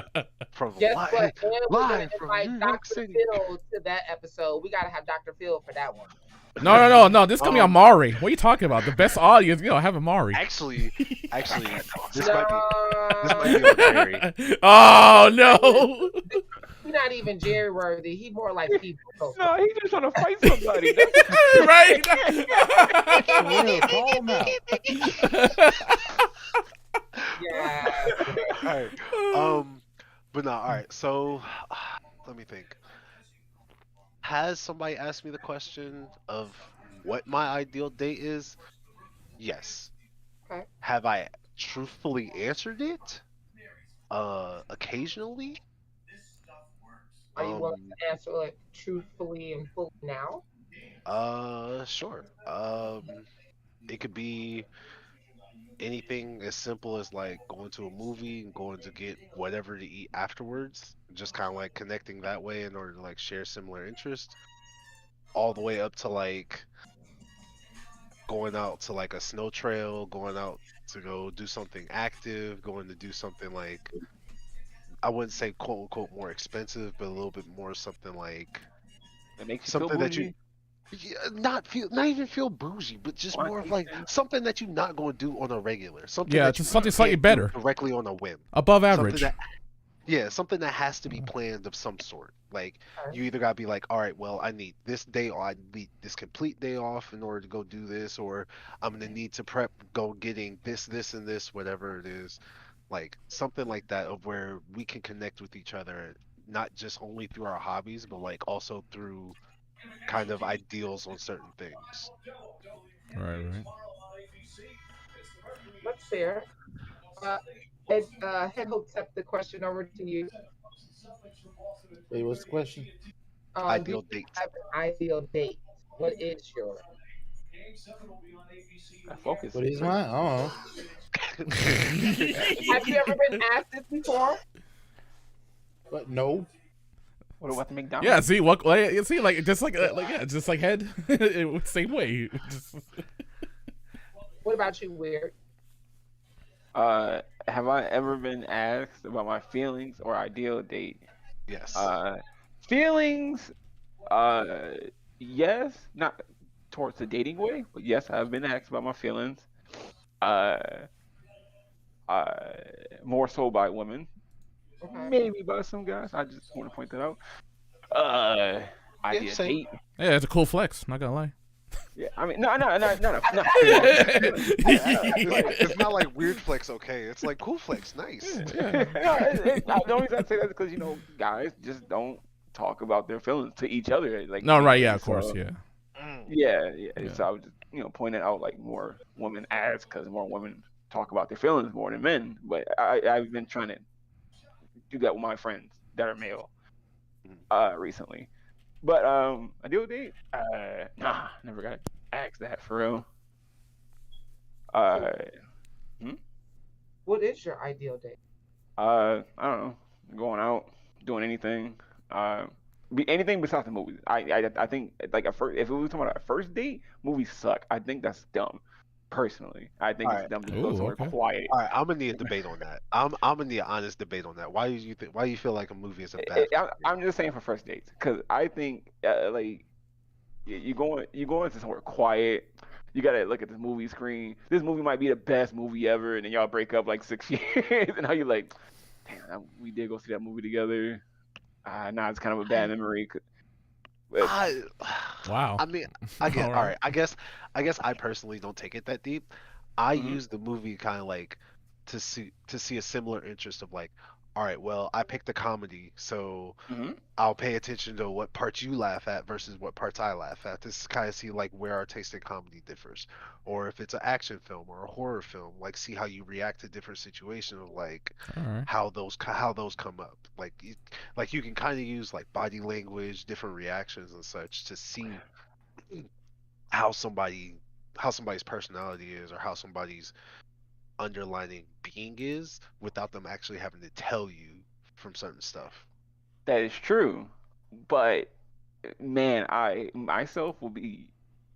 From Guess what? And we're gonna live from invite New York Dr. City. Phil to that episode. We gotta have Dr. Phil for that one. No. This is gonna be Um, Amari. What are you talking about? The best audience, have Amari. Actually, this No, might be on Jerry. Oh no. he's not even Jerry worthy. He more like people. No, he just trying to fight somebody. Right. For real, call him out. Yeah. All right. But no. All right. So, let me think. Has somebody asked me the question of what my ideal date is? Yes. Okay. Have I truthfully answered it? Occasionally. Are you willing Um, to answer it truthfully and fully now? Sure. It could be anything as simple as like going to a movie and going to get whatever to eat afterwards, just kind of like connecting that way in order to like share similar interests, all the way up to like going out to like a snow trail, going out to go do something active, going to do something like I wouldn't say quote unquote more expensive, but a little bit more something like That makes you feel something that bougie. not even feel bougie, but just Well, more of like something that you're not going to do on a regular, something Yeah, that just you something slightly can't do better. directly on a whim, Above something average. that something that has to be planned of some sort. Like you either gotta be like, all right, well, I need this day or I need this complete day off in order to go do this, or I'm gonna need to prep, go getting this, and this, whatever it is, like something like that of where we can connect with each other, not just only through our hobbies, but like also through kind of ideals on certain things. Right. That's fair. Uh, head hooks the question over to you. Wait, what's the question? Do Ideal you date. have an ideal date? What is yours? That focus. What is mine? Oh, Have you ever been asked this before? but no. What about the McDonald's? Yeah, see what? Like, see, like yeah, just like head, same way. Just, What about you, Weird? Have I ever been asked about my feelings or ideal date? Yes. Feelings, uh, yes, not towards the dating way, but yes, I've been asked about my feelings. Uh, uh, More so by women, Okay. maybe by some guys. I just want to point that out. Uh, Yeah, Idea same. date. yeah, it's a cool flex. Not gonna lie. Yeah, I mean, no. It's not like weird flex, okay? It's like cool flex, nice. The only reason I say that is because guys just don't talk about their feelings to each other, like No, right? Yeah, usually. of course. So Yeah. yeah. Yeah. So I was just pointing out like more women ask because more women talk about their feelings more than men. But I've been trying to do that with my friends that are male recently. But ideal date? Nah, never got asked that for real. Uh, hmm? What is your ideal date? I don't know, going out, doing anything, uh, anything besides the movies. I think like if we were talking about a first date, movies suck. I think that's dumb. Personally, I think it's Alright. dumb to go Ooh, somewhere okay. quiet. All right, I'm gonna need a debate on that. I'm gonna need an honest debate on that. Why do you think? Why do you feel like a movie is a bad? I'm just saying for first dates because I think like you going to somewhere quiet. You gotta look at this movie screen. This movie might be the best movie ever, and then y'all break up like 6 years, and now you're like, damn, we did go see that movie together. Nah, it's kind of a bad memory. But I, Wow. I mean, I get. All All right. right, I guess I personally don't take it that deep. I mhm. use the movie kind of like to see a similar interest of like, all right, well, I picked a comedy, so Mhm. I'll pay attention to what parts you laugh at versus what parts I laugh at. This kind of see like where our taste in comedy differs, or if it's an action film or a horror film, like see how you react to different situations, like All right. how those come up. Like you can kind of use like body language, different reactions and such to see how somebody how somebody's personality is or how somebody's underlining being is without them actually having to tell you from certain stuff. That is true, but man, I myself will be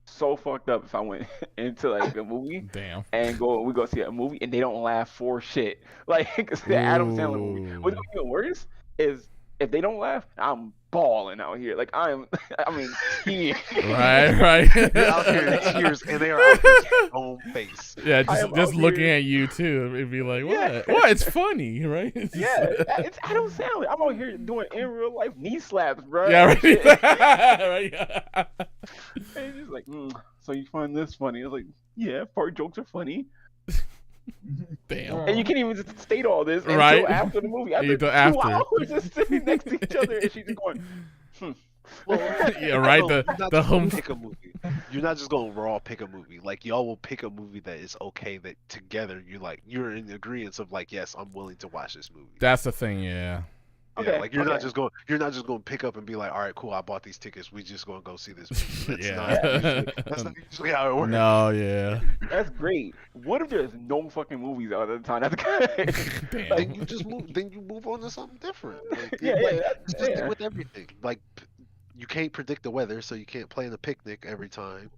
so fucked up if I went into like a movie Damn. and we go see a movie and they don't laugh for shit. Like it's the Adam Sandler movie. What's Ooh. even worse is if they don't laugh, I'm balling out here. Like I mean, tears. Right. Right. You're out here in tears, and they are out here stone face. Yeah, I just am just out looking here. at you too, it'd be like, Yeah, what? What? It's funny, right? It's just- yeah. It's Adam Sandler. I'm out here doing in real life knee slaps, bro. yeah, And right. shit. Right. And he's just like, so you find this funny? I was like, yeah, fart jokes are funny. Damn. And you can't even just state all this until Right. after the movie. After Until 2 after. hours just sitting next to each other, and she's just going, Well, Yeah, right. you're The not the just gonna home. pick a movie. You're not just gonna raw pick a movie. Like y'all will pick a movie that is okay. That together you're in agreement of like, yes, I'm willing to watch this movie. That's the thing. Yeah. Yeah, Okay, like you're not okay. just going to pick up and be like, all right, cool, I bought these tickets. We just gonna go see this movie. Yeah. That's not usually how it works. No. Yeah. That's great. What if there's no fucking movies out at the time? That's good. Damn. Then you just move. Then you move on to something different. Like, Yeah, like that's, it's just yeah. with everything. Like you can't predict the weather, so you can't plan a picnic every time.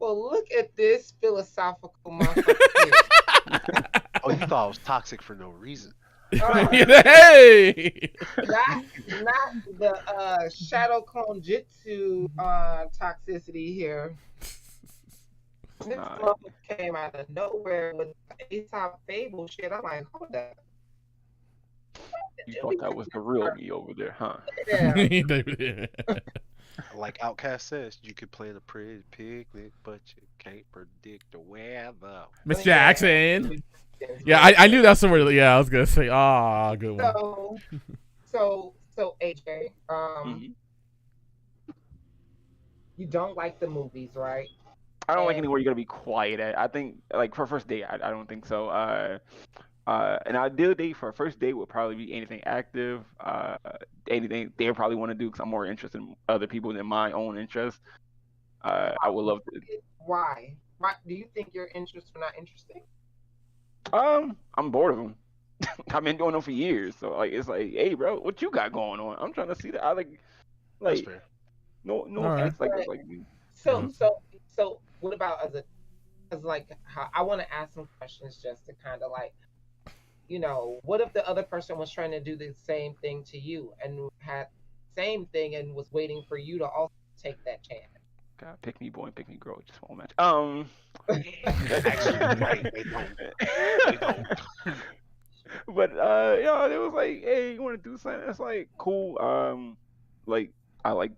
Well, look at this philosophical motherfucker here. Oh, you thought I was toxic for no reason. Hey. Not the shadow clone jitsu toxicity here. This Nah. motherfucker came out of nowhere with Aesop Fable shit. I'm like, hold up. You thought that was the real me over there, huh? Yeah. Like Outcast says, you could plan a pretty picnic, but you can't predict the weather. Miss Jackson. Yeah, I knew that's somewhere. Yeah, I was gonna say, good one. So AJ, Mhm. you don't like the movies, right? I don't like And anywhere you're gonna be quiet at. I think like for a first date, I don't think so. An ideal date for a first date would probably be anything active, anything they probably want to do because I'm more interested in other people than my own interests. I would love to. Why? Why do you think your interests are not interesting? I'm bored of them. I've been doing them for years, so like it's like, hey, bro, what you got going on? I'm trying to see that. I That's like fair. no All right. offense, like But like so mhm. so so what about as like how I want to ask some questions just to kind of like what if the other person was trying to do the same thing to you and had same thing and was waiting for you to also take that chance? God, pick me boy and pick me girl, just one match. Actually, you're right. They don't. They don't. But it was like, hey, you want to do something? It's like cool. Like I like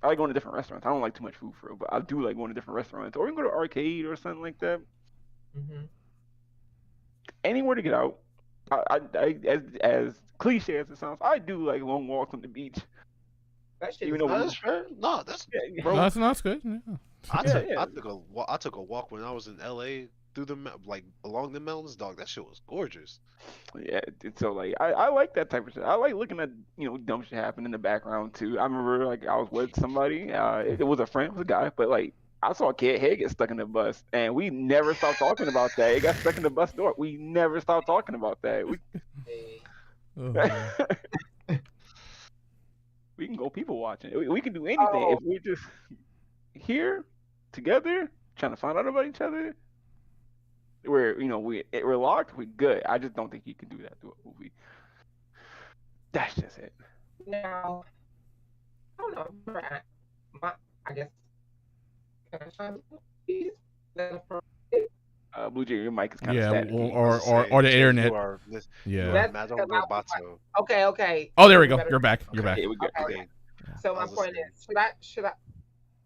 I like going to different restaurants. I don't like too much food for real, but I do like going to different restaurants, or we can go to arcade or something like that. Hmm. Anywhere to get out. As cliche as it sounds, I do like long walks on the beach, That shit even is though No, we, that's fair. No, that's yeah, No, bro. that's good. Yeah. yeah, yeah. I took a walk when I was in LA through like along the mountains, dog. That shit was gorgeous. Yeah, so like I like that type of shit. I like looking at dumb shit happen in the background too. I remember like I was with somebody. It was a friend, it was a guy, but like I saw a kid head get stuck in the bus, and we never stopped talking about that. It got stuck in the bus door. We never stopped talking about that. We a- Oh, man. we can go people watching. We can do anything if oh we're just here together trying to find out about each other. We're locked. We're good. I just don't think you can do that through a movie. That's just it. now I don't know. My I guess can I try to is that appropriate? BleuJay, your mic is kind of Yeah, staticky. I was just saying, or the Jay, internet. you are Yeah. That's Madame because I was like, Roboto. okay. Oh, there we Is it go. better? You're back. You're Okay, back. Yeah, we're good. Okay. We're good. okay. So I my was point listening. is, should I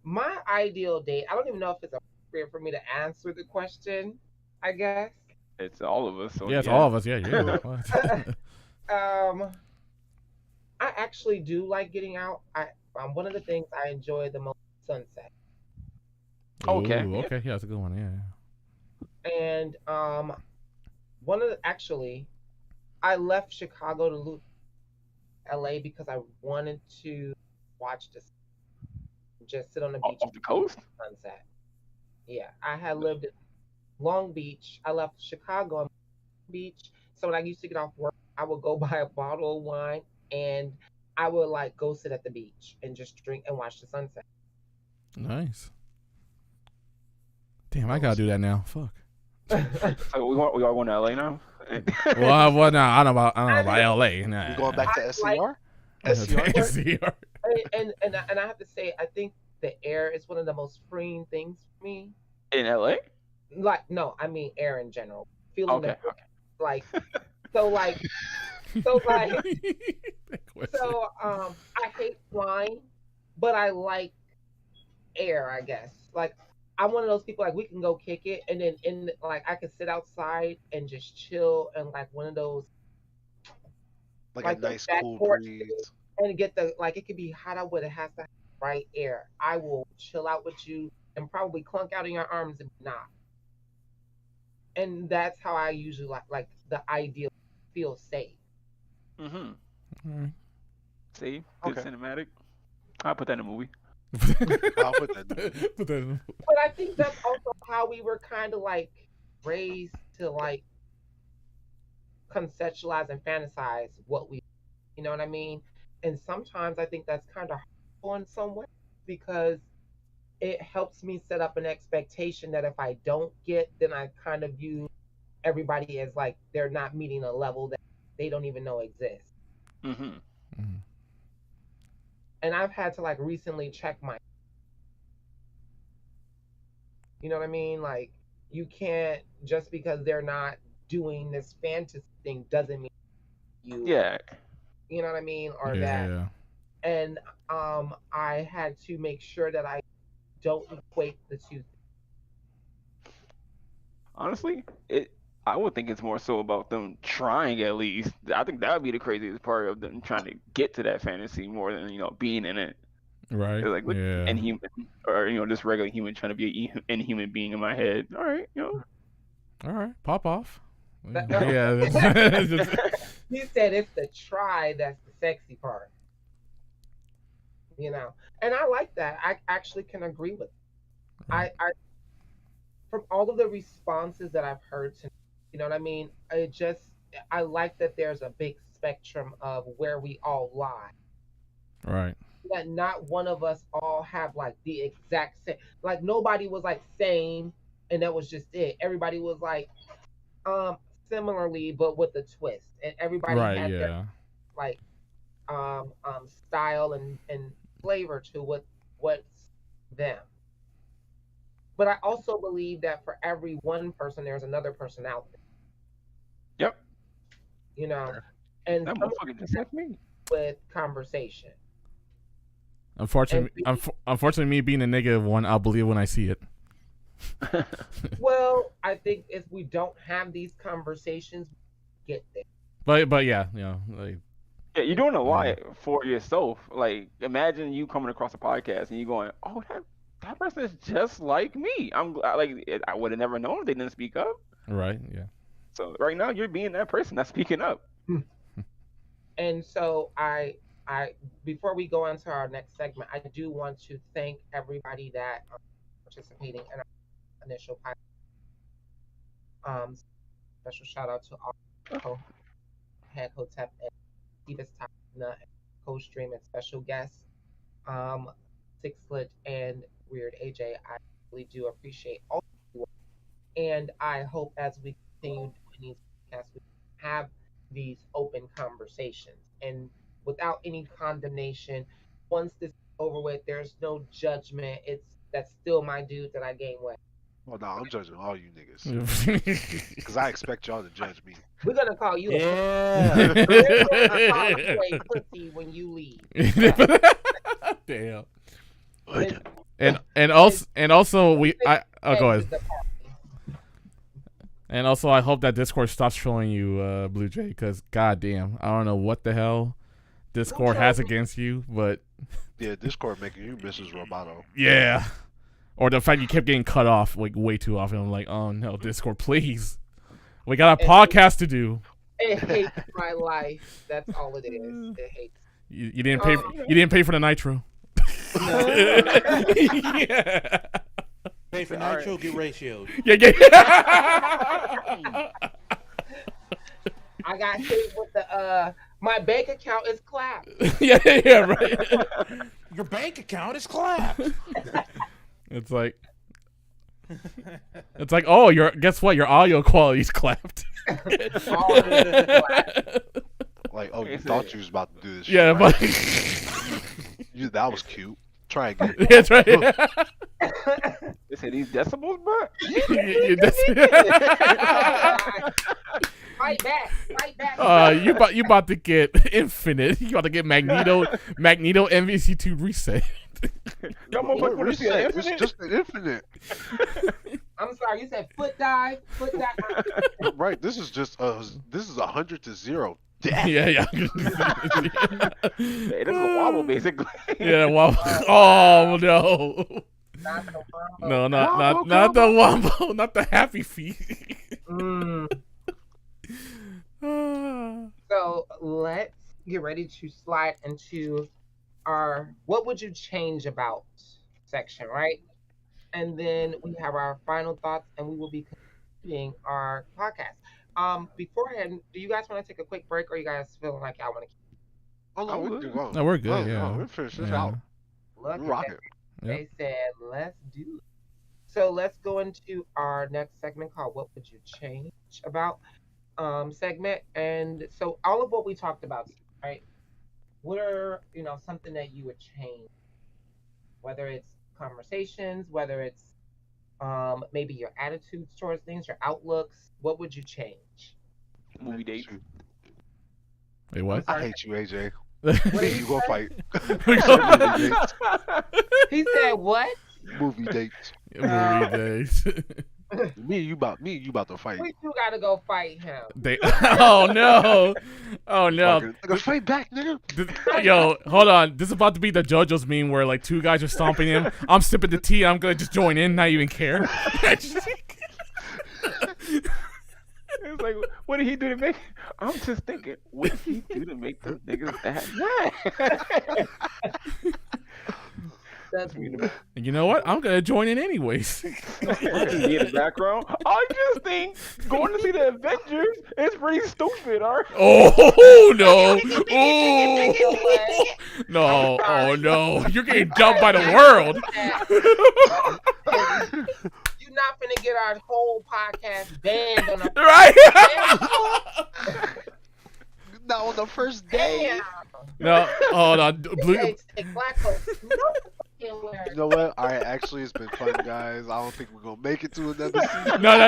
my ideal date? I don't even know if it's appropriate for me to answer the question. I guess. It's all of us. So Yeah, it's yeah. all of us. Yeah, yeah. What? um, I actually do like getting out. One of the things I enjoy the most is sunset, Okay. Ooh, Yeah. okay. Yeah, that's a good one. and one of the actually I left Chicago to LA because I wanted to watch this, just sit on the beach Off and the coast. sunset. Yeah, I had lived in Long Beach. I left Chicago on Beach, so when I used to get off work, I would go buy a bottle of wine and I would like go sit at the beach and just drink and watch the sunset. Yeah. Nice. Damn, I gotta do that now. Fuck. So we all going to LA now. Well, no, I don't know about I mean, LA. Nah. You going back to I like SCR? SCR? SCR. and I have to say, I think the air is one of the most freeing things for me. In LA. Like, no, I mean air in general. Feeling Okay. the Okay. like, so like, so like, That question. so I hate flying, but I like air. I guess like I'm one of those people like we can go kick it, and then like I can sit outside and just chill and like one of those Like a like those nice back cool porch breeze. and get the like it could be hot out, but it has to have right air. I will chill out with you and probably clunk out in your arms and not. And that's how I usually like the ideal feel safe. Mhm. All right. See, good Okay. cinematic. I'll put that in a movie. I'll put that in. Put that in. But I think that's also how we were kind of like raised to like conceptualize and fantasize what we, you know what I mean? And sometimes I think that's kind of harmful in some way because it helps me set up an expectation that if I don't get, then I kind of view everybody as like they're not meeting a level that they don't even know exists. Mhm. Mhm. And I've had to like recently check my, you know what I mean? Like you can't just because they're not doing this fantasy thing doesn't mean you, Yeah. you know what I mean, or that. Yeah. And I had to make sure that I don't equate the two. Honestly, I would think it's more so about them trying at least. I think that would be the craziest part of them trying to get to that fantasy more than being in it. Right. It's like look, Yeah. inhuman or just regular human trying to be an inhuman being in my head. All right, All right. Pop off. No. Yeah. He said it's the try that's the sexy part. you know. And I like that. I actually can agree with. Right. I from all of the responses that I've heard tonight, you know what I mean? I like that there's a big spectrum of where we all lie. Right. That not one of us all have like the exact same, like nobody was like same and that was just it. Everybody was like um similarly but with a twist. And everybody Right. had their Yeah. like style and flavor to what's them. But I also believe that for every one person there's another person out there, Yep. you know. And That some of motherfucker just that like me. with conversation. And Unfortunately, me being a negative one, I'll believe when I see it. well, I think if we don't have these conversations, we get there. But yeah, like Yeah, you're doing a yeah. lot for yourself. Like, imagine you coming across a podcast and you going, "Oh, that person is just like me." I would have never known if they didn't speak up. Right. Yeah. So right now, you're being that person that's speaking up. And so I before we go on to our next segment, I do want to thank everybody that participating in our initial pilot. Special shout out to all Head Hotep and Stevens Tapna and co-stream and special guests, um, Six Foot and Weird AJ. I really do appreciate all of you. And I hope as we continue doing these podcasts, we have these open conversations and without any condemnation. Once this is over with, there's no judgment. That's still my dude that I gain weight. Well, no, I'm judging all you niggas Yeah. because I expect y'all to judge me. We're gonna call you a Yeah. we're gonna call you a pussy when you leave. Damn. It's- And also we I oh go ahead. it's the party. And also I hope that Discord stops trolling you, BleuJay, because goddamn, I don't know what the hell Discord has against you, but Yeah, Discord making you Mrs. Roboto. yeah. Or the fact you kept getting cut off like way too often. I'm like, oh no, Discord, please. We got a podcast to do. It hates my life. That's all it is. It hates. You didn't pay. You didn't pay for the nitro. Yeah. Pay for nitro, get ratioed. Yeah. I got hit with the my bank account is clapped. Yeah, right. Your bank account is clapped. It's like, oh, guess what? Your audio quality's clapped. All of it is clapped. Like, oh, you thought you was about to do this shit, Yeah, right? but That was cute. Try again. that's right. They say these decibels, bro. Fight back. You about to get infinite. You about to get Magneto MVC2 reset. That motherfucker wanna see an Reset. It's infinite? just an infinite. I'm sorry, you said foot dive. Right. This is 100 to 0. Death. Yeah. Hey, this is a wobble, basically. Yeah, well, oh no. Not the wombo. No, not the wombo, not the happy feet. Mm. So let's get ready to slide into our what would you change about section, right? And then we have our final thoughts and we will be concluding our podcast. Beforehand, do you guys want to take a quick break or you guys feeling like y'all want to keep Oh, no, we can go. No, we're good, Oh, yeah. No, we're finished this Yeah. out. look We at rock that? it. They said, let's do it. So let's go into our next segment called What Would You Change About segment. And so all of what we talked about, right? What are, something that you would change? Whether it's conversations, whether it's maybe your attitudes towards things, your outlooks, what would you change? Movie dates. Wait, what? I hate you, AJ. What Me did and he you go say? fight. We Movie dates. He said what? Movie dates. Movie days. Me and you about to fight. We two gotta go fight him. Oh no. Nigga, fight back, nigga. Yo, hold on. This is about to be the JoJo's meme where like two guys are stomping him. I'm sipping the tea. I'm gonna just join in, not even care. It's like, what did he do to make? I'm just thinking, what did he do to make those niggas that mad? That's me in the And you know what? I'm gonna join in anyways. Just me in the background. I just think going to see the Avengers is pretty stupid, alright? Oh no! away. Oh no! Oh sorry. no! You're getting dumped by the world. You're not gonna get our whole podcast banned on the Right? Not on the first day. damn. No. Oh no. Blue. Take black folks. No fucking word. You know what? All right, actually, it's been fun, guys. I don't think we're gonna make it to another season. No.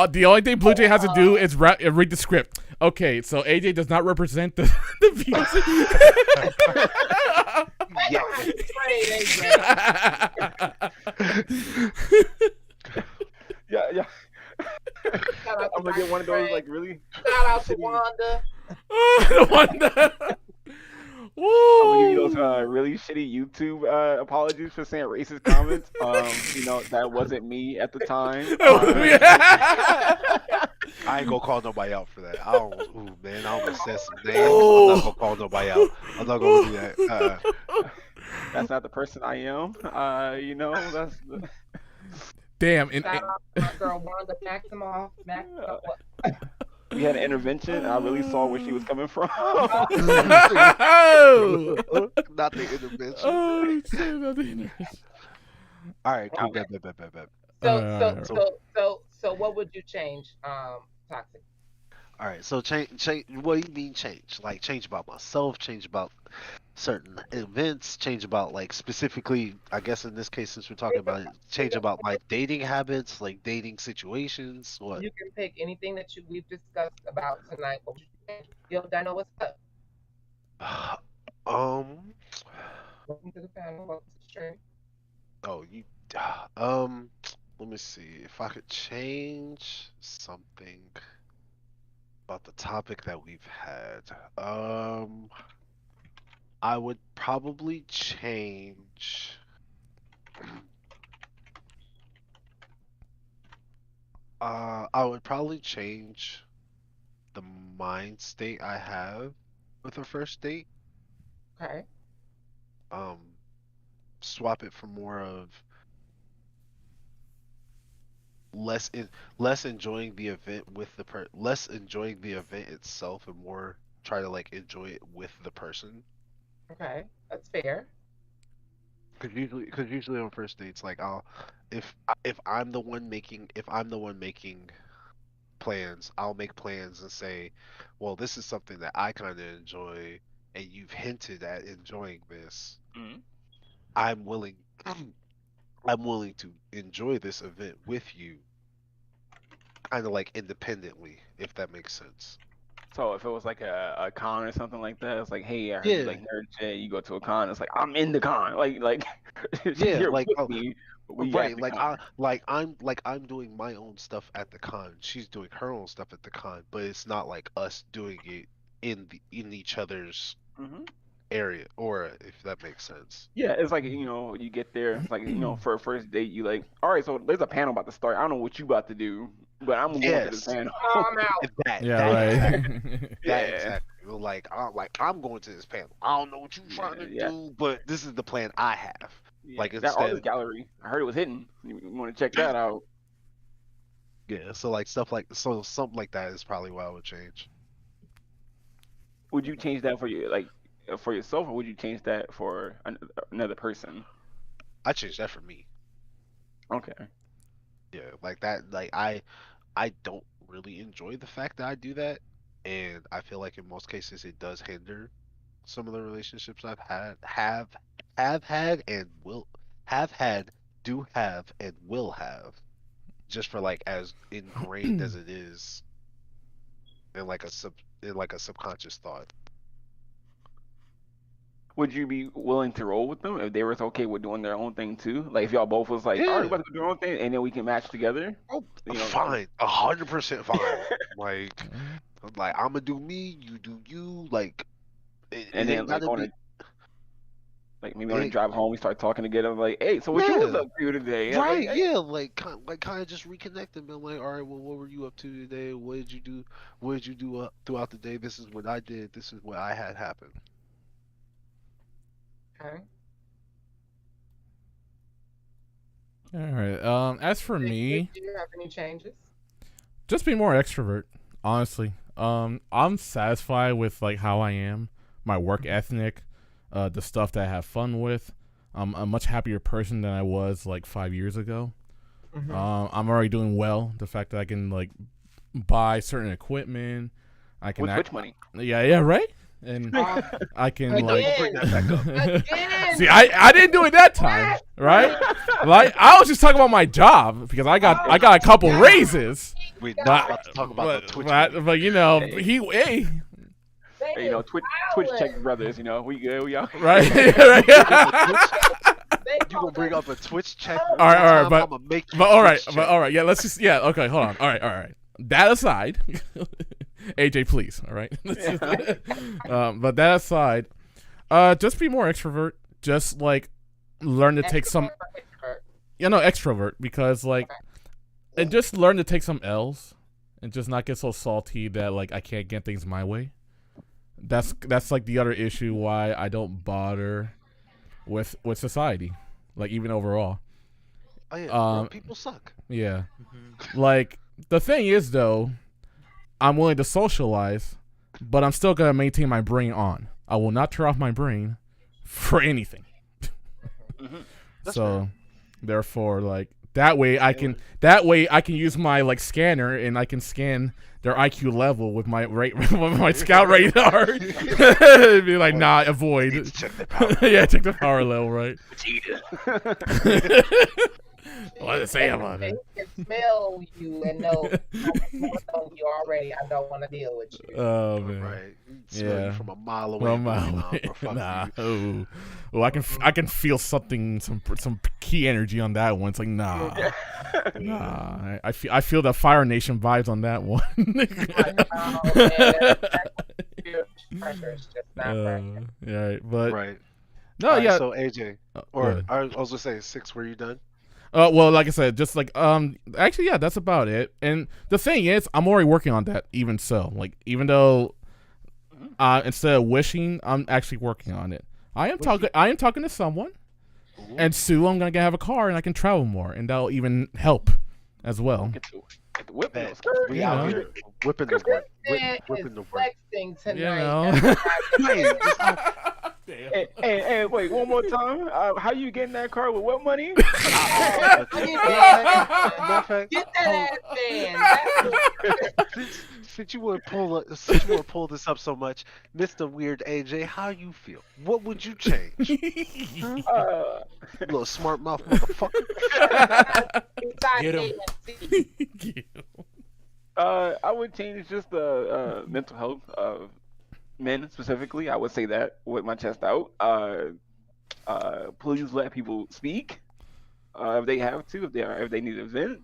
The only thing BleuJay has to do is read the script. Okay, so AJ does not represent the views. Yeah. Yeah. I'm gonna get one of those like really. Shout out to Wanda. Wanda. I'm gonna give you those really shitty YouTube apologies for saying racist comments. That wasn't me at the time. I ain't gonna call nobody out for that. I almost said some names. I'm not gonna call nobody out. I'm not gonna do that. That's not the person I am. That's. Damn. Shout out to my girl Wanda Maximoff. We had an intervention, and I really saw where she was coming from. Not the intervention. Oh, shit, not the intervention. All right, cool. Okay. Bet. So what would you change, Toxic? All right, so change. What do you mean change? Like change about myself, change about certain events, change about like specifically. I guess in this case, since we're talking about it, change about like dating habits, like dating situations. What? You can pick anything that we've discussed about tonight. What would you change? Yo, Dino, what's up? Welcome to the panel. Welcome to the stream. Oh, you. Let me see if I could change something about the topic that we've had. I would probably change. I would probably change the mind state I have with a first date. Okay. Swap it for more of less enjoying the event with less enjoying the event itself and more try to like enjoy it with the person. Okay, that's fair. Cause usually on first dates, like if I'm the one making plans, I'll make plans and say, well, this is something that I kind of enjoy, and you've hinted at enjoying this. Mm-hmm. I'm willing I'm willing to enjoy this event with you, kind of like independently, if that makes sense. So if it was like a con or something like that, it's like, hey, I heard Yeah. you like Nerd J, you go to a con, it's like I'm in the con, like Yeah, you're like, with me, but we right, at the like con. I'm doing my own stuff at the con. She's doing her own stuff at the con, but it's not like us doing it in each other's Mhm. area, or if that makes sense. Yeah, it's like you get there, it's like for a first date, you like, all right, so there's a panel about to start. I don't know what you about to do, but I'm going to this Yes. panel. Oh, I'm out. Yeah, right. That exactly. I'm going to this panel. I don't know what you're trying to Yeah. do, but this is the plan I have. Yeah. Like that instead, artist gallery, I heard it was hidden. You want to check that out? yeah. So like something like that is probably what I would change. Would you change that for for yourself, or would you change that for another person? I changed that for me. Okay. Yeah, like that. Like I don't really enjoy the fact that I do that, and I feel like in most cases it does hinder some of the relationships I've had, and will have had, do have, and will have, just for like as ingrained as it is in like a subconscious thought. Would you be willing to roll with them if they were okay with doing their own thing too? Like if y'all both was like, all right, Yeah. we about to do our own thing, and then we can match together. Oh, You know, fine, 100% fine. like, I'm gonna do me, you do you. Like, it and ain't then like gotta on be. a like maybe on a Hey, drive home, we start talking together. Like, hey, so what you was yeah. up to today? I'm Right, like, hey. yeah, like kind of just reconnect and be like, all right, well, what were you up to today? What did you do? What did you do throughout the day? This is what I did. This is what I had happen. Okay. All right. As for me, Do you have any changes? just be more extrovert. Honestly, I'm satisfied with like how I am, my work ethic, the stuff that I have fun with. I'm a much happier person than I was like 5 years ago. Mm-hmm. I'm already doing well. The fact that I can like buy certain equipment, I can With which money? yeah, right. And I can like Bring that back up. Again. see. I didn't do it that time, right? Like I was just talking about my job because I got a couple raises. We're But, not about to talk about the Twitch. but you know, Hey. hey, Hey, you know, Twitch check brothers. You know, we good. We out. right? You gonna bring up a Twitch check? All right, but- I'm gonna make you But all right, Twitch but check. all right, yeah. Let's just okay. Hold on. All right. That aside, AJ, please. All right. But that aside, just be more extrovert. Just like learn to take some, extrovert because like, and just learn to take some L's and just not get so salty that like I can't get things my way. That's like the other issue why I don't bother with society, like even overall. Oh yeah, um, people suck. Yeah. Mm-hmm. Like the thing is though, I'm willing to socialize, but I'm still gonna maintain my brain on. I will not turn off my brain for anything. That's So therefore like that way I can use my like scanner and I can scan their IQ level with my with my scout radar. It'd be like, nah, avoid. Check the power. Yeah, check the power level, right? Vegeta. What does it say about They it? can smell you and know on you already. I don't want to deal with you. Oh man. Right. Smell you Yeah. from a mile away. From nah. Oh, I can feel something, some key energy on that one. It's like nah. I feel the Fire Nation vibes on that one. Pressure is just not right. Yeah, right. But Right. no, Alright, yeah. So AJ, Go or ahead. I was gonna say 6. Were you done? Well, like I said, just like actually, yeah, that's about it. And the thing is, I'm already working on that. Even so, like even though, instead of wishing, I'm actually working on it. I am talking to someone, and soon I'm gonna have a car and I can travel more, and that'll even help as well. Get the whip. Man, we You out know. here whipping the work. Man Whipping is the work. flexing tonight. You know. Hey, Hey, wait, one more time. How you getting that car with what money? matter of fact, Get that ass in. since you want to pull this up so much, Mr. Weird AJ, how you feel? What would you change? Uh, Little smart mouth motherfucker. Get 'em. I would change just the mental health of men specifically. I would say that with my chest out. Please let people speak if they have to, if they need to vent.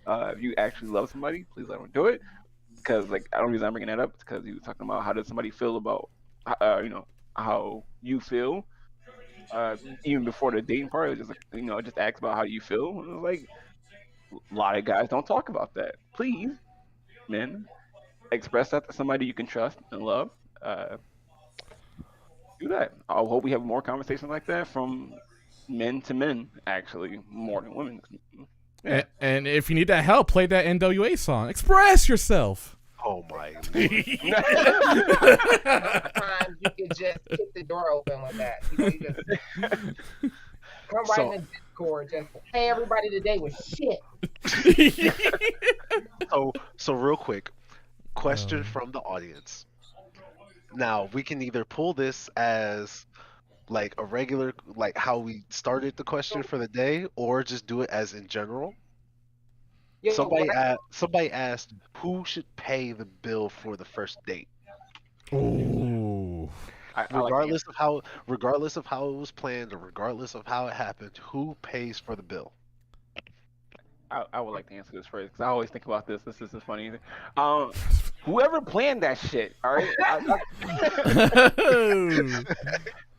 If you actually love somebody, please let them do it. Because like, the only reason I'm bringing that up is because he was talking about how does somebody feel about how you feel. Even before the dating part, it was just like, just ask about how you feel. And it was like, a lot of guys don't talk about that. Please, men, express that to somebody you can trust and love. Do that. I hope we have more conversations like that from men to men, actually, more than women. Yeah. And if you need that help, play that NWA song. Express yourself. Oh my. Sometimes you can just kick the door open with that. You just come right So- in the Discord. Just, hey, everybody, today was shit. So real quick, question from the audience. Now we can either pull this as like a regular, like how we started the question for the day, or just do it as in general. Yo, Somebody asked who should pay the bill for the first date, Ooh. I like the regardless of how it was planned or regardless of how it happened. Who pays for the bill? I would like to answer this first because I always think about this. This is funny. Whoever planned that shit, all right?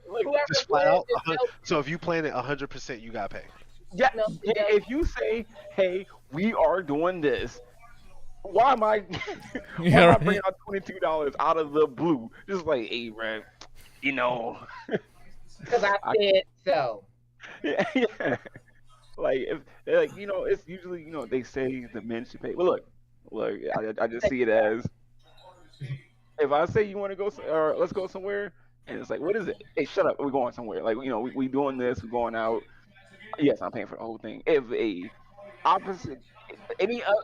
whoever Just flat out. planned it, So if you plan it 100%, you gotta pay. Yeah, No, if you say, "Hey, we are doing this," why am I Yeah, right. bringing out $22 out of the blue? Just like, hey, man, because I said so. yeah. Like if like it's usually they say the men should pay. But look, I just see it as if I say you want to go or let's go somewhere, and it's like what is it? Hey, shut up, we're going somewhere. Like we doing this, we're going out. Yes, I'm paying for the whole thing. If a opposite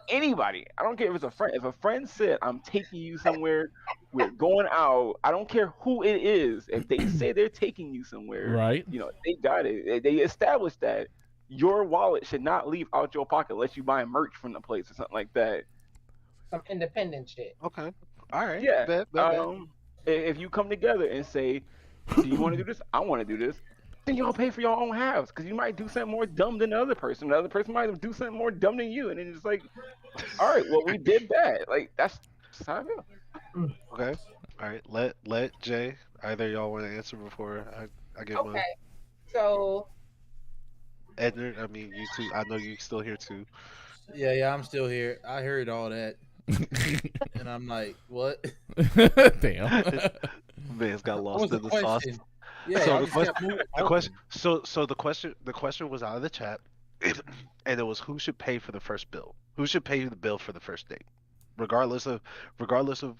anybody, I don't care if it's a friend. If a friend said I'm taking you somewhere, we're going out. I don't care who it is. If they say they're taking you somewhere, Right. they got it. They established that your wallet should not leave out your pocket unless you buy merch from the place or something like that. Some independent shit. Okay. All right. Yeah. Bet. If you come together and say, "Do you want to do this? I want to do this." Then y'all pay for your own halves because you might do something more dumb than the other person. The other person might do something more dumb than you, and then it's like, all right, well we did that. Like that's just how I feel. Okay. All right. Let Jay. Either y'all want to answer before I get mine. Okay, so Edner. I mean, you two. I know you still here too. Yeah, I'm still here. I heard all that, and I'm like, what? Damn. Man's got What lost was the in the sauce. question? Yeah, So I the just question, kept moving. the question, so the question was out of the chat, and it was who should pay for the first bill? Who should pay the bill for the first date? Regardless of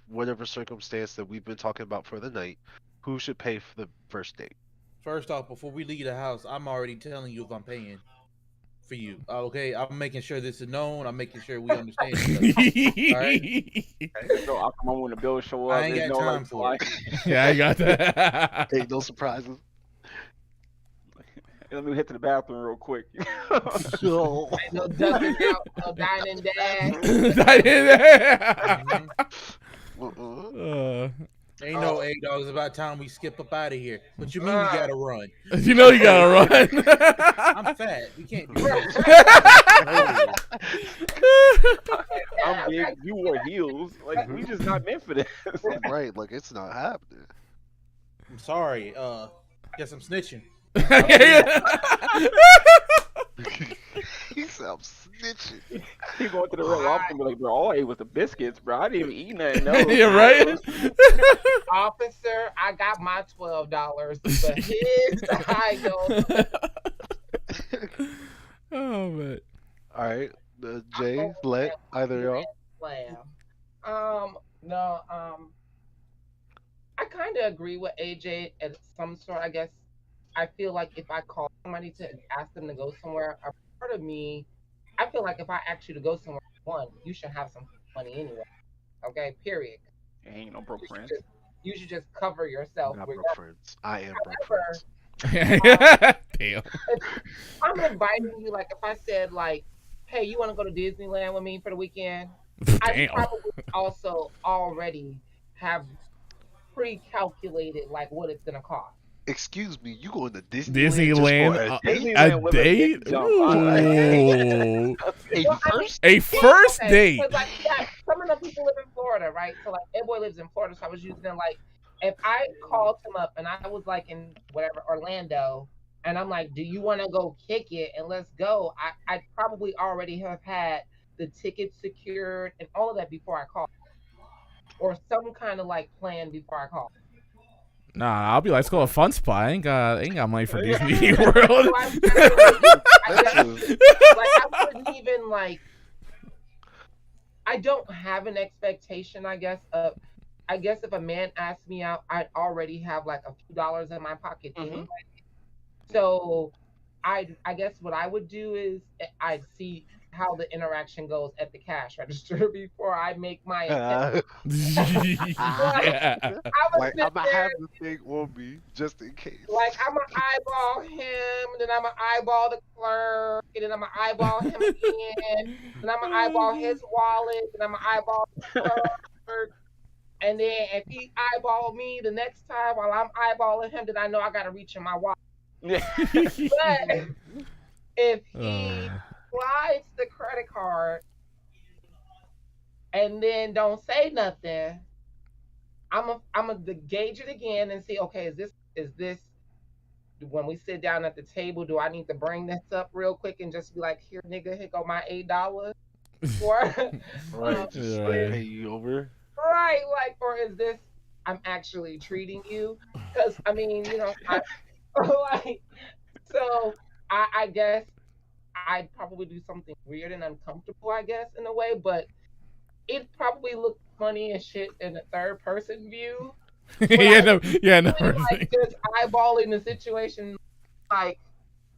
whatever circumstance that we've been talking about for the night, who should pay for the first date? First off, before we leave the house, I'm already telling you if I'm paying for you. Okay, I'm making sure this is known. I'm making sure we understand each other. All right? So I'll come on when the bills show up. I ain't There's got no time for it. Yeah, I got that. Ain't no surprises. Let me head to the bathroom real quick. No. ain't no ducking out, no dining dash. I did that. Uh-uh. Ain't no $8. It's about time we skip up out of here. What you mean we gotta run? You know you gotta run. I'm fat. We can't do that. I'm big. You wore heels. Like we just not meant for this. Right, like it's not happening. I'm sorry. Guess I'm snitching. He said I'm snitching. He going to the Red Lobster and be like, bro, all I ate was the biscuits, bro. I didn't even eat nothing. No. Yeah, right. Officer, I got my $12, but his I don't. Oh man. All right, Jay, let either y'all. Slam. No, I kind of agree with AJ at some sort. I guess I feel like if I call somebody to ask them to go somewhere, a part of me, I feel like if I ask you to go somewhere, one, you should have some money anyway. Okay, period. Ain't no broke friends. You should just cover yourself. Not With broke friends. I am broke However, friends. Damn. I'm inviting you. Like if I said like, "Hey, you want to go to Disneyland with me for the weekend?" I Damn. probably also already have pre-calculated like what it's gonna cost. Excuse me, you going to Disneyland? Disneyland, Just for a date? Disneyland a with date? jump. Ooh. A Well, I mean, first? A first okay, date. because like yeah, some of the people live in Florida, right? So like boy lives in Florida, so I was using it like if I called him up and I was like in whatever Orlando, and I'm like, "Do you want to go kick it and let's go?" I probably already have had the tickets secured and all of that before I called, or some kind of like plan before I called. Nah, I'll be like, let's go to a fun spot. I ain't got money for Yeah. Disney So World. I That's just, a, like I wouldn't even like. I don't have an expectation. I guess if a man asks me out, I'd already have like a few dollars in my pocket anyway. So I guess what I would do is I'd see how the interaction goes at the cash register before I make my attempt. Yeah. I would like sit I'm gonna there, have the thing on me just in case. like I'm gonna eyeball him, and then I'm gonna eyeball the clerk, and then I'm gonna eyeball him again, and I'm gonna eyeball his wallet, and I'm gonna eyeball the clerk. And then if he eyeball me the next time while I'm eyeballing him, then I know I gotta reach in my wallet. Yeah. But if he Uh, slides the credit card and then don't say nothing, I'm a gauge it again and see, okay, is this when we sit down at the table, do I need to bring this up real quick and just be like, here nigga, here go my $8? Or Right, just like Right. pay you over. right, like, or is this I'm actually treating you? Because I mean, I like so I guess I'd probably do something weird and uncomfortable, I guess, in a way, but it probably looked funny as shit in a third person view. But I yeah, was no, yeah, no. really like just eyeballing the situation, like,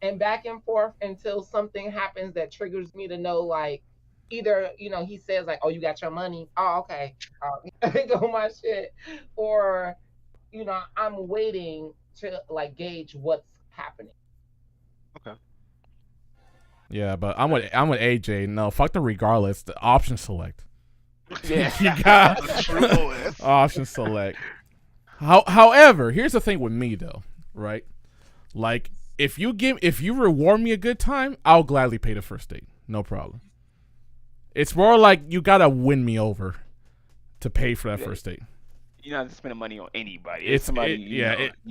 and back and forth until something happens that triggers me to know, like, either, he says, like, oh, you got your money. Oh, okay. I go my shit. Or, I'm waiting to, like, gauge what's happening. Okay. Yeah, but I'm with AJ. No, fuck the regardless. The option select. Yeah. You got True OS. option select. However, here's the thing with me though, right? Like if you reward me a good time, I'll gladly pay the first date. No problem. It's more like you gotta win me over to pay for that first date. You're not spending money on anybody. It's somebody.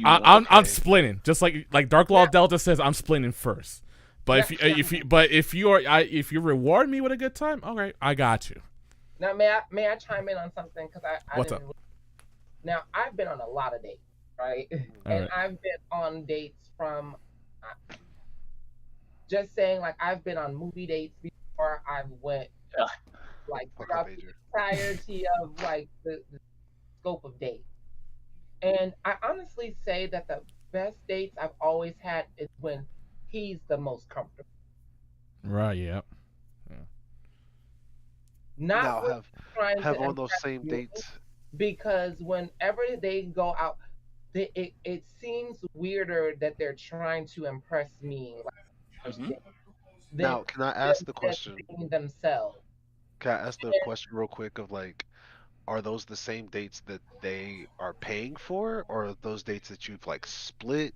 I'm splitting. Just like Dark Law Delta says, I'm splitting first. But if you reward me with a good time, all right, I got you. Now, may I chime in on something? Because I What's didn't. up? Now, I've been on a lot of dates, right? And I've been on dates from, just saying, like, I've been on movie dates before. I've went, like, throughout the entirety of, like, the scope of dates. And I honestly say that the best dates I've always had is when he's the most comfortable. Right, yeah. Not Now really trying have to on those impress same me, dates. because whenever they go out, it seems weirder that they're trying to impress me, like, Mhm. than Now, can I ask the just question? being themselves. Can I ask the question real quick of like, are those the same dates that they are paying for, or are those dates that you've like split?